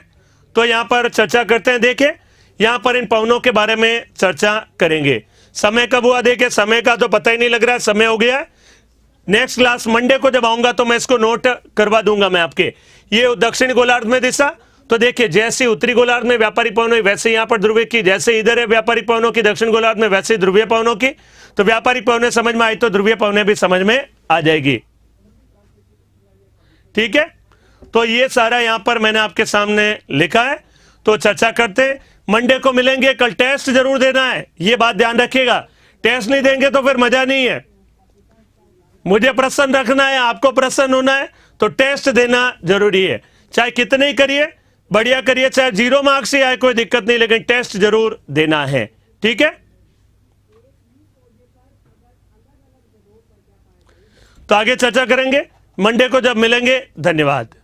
तो यहां पर चर्चा करते हैं। देखिए यहां पर इन पवनों के बारे में चर्चा करेंगे। समय कब हुआ, देखिए समय का तो पता ही नहीं लग रहा है, समय हो गया है। नेक्स्ट क्लास मंडे को जब आऊंगा तो मैं इसको नोट करवा दूंगा मैं आपके। ये दक्षिण गोलार्ध में दिशा, तो देखिए जैसे उत्तरी गोलार्ध में व्यापारिक पवनों वैसे यहां पर ध्रुवीय की, जैसे इधर है व्यापारिक पवनों की दक्षिण गोलार्ध में वैसे ध्रुवीय पवनों की। तो व्यापारिक पवनें समझ में आई तो ध्रुवीय पवनें भी समझ में आ जाएगी। ठीक है, तो ये सारा यहां पर मैंने आपके सामने लिखा है। तो चर्चा करते, मंडे को मिलेंगे। कल टेस्ट जरूर देना है, ये बात ध्यान रखिएगा, टेस्ट नहीं देंगे तो फिर मजा नहीं है। मुझे प्रसन्न रखना है, आपको प्रसन्न होना है, तो टेस्ट देना जरूरी है। चाहे कितने ही करिए, बढ़िया करिए, चाहे 0 मार्क्स ही आए कोई दिक्कत नहीं, लेकिन टेस्ट जरूर देना है। ठीक है, तो आगे चर्चा करेंगे मंडे को जब मिलेंगे। धन्यवाद।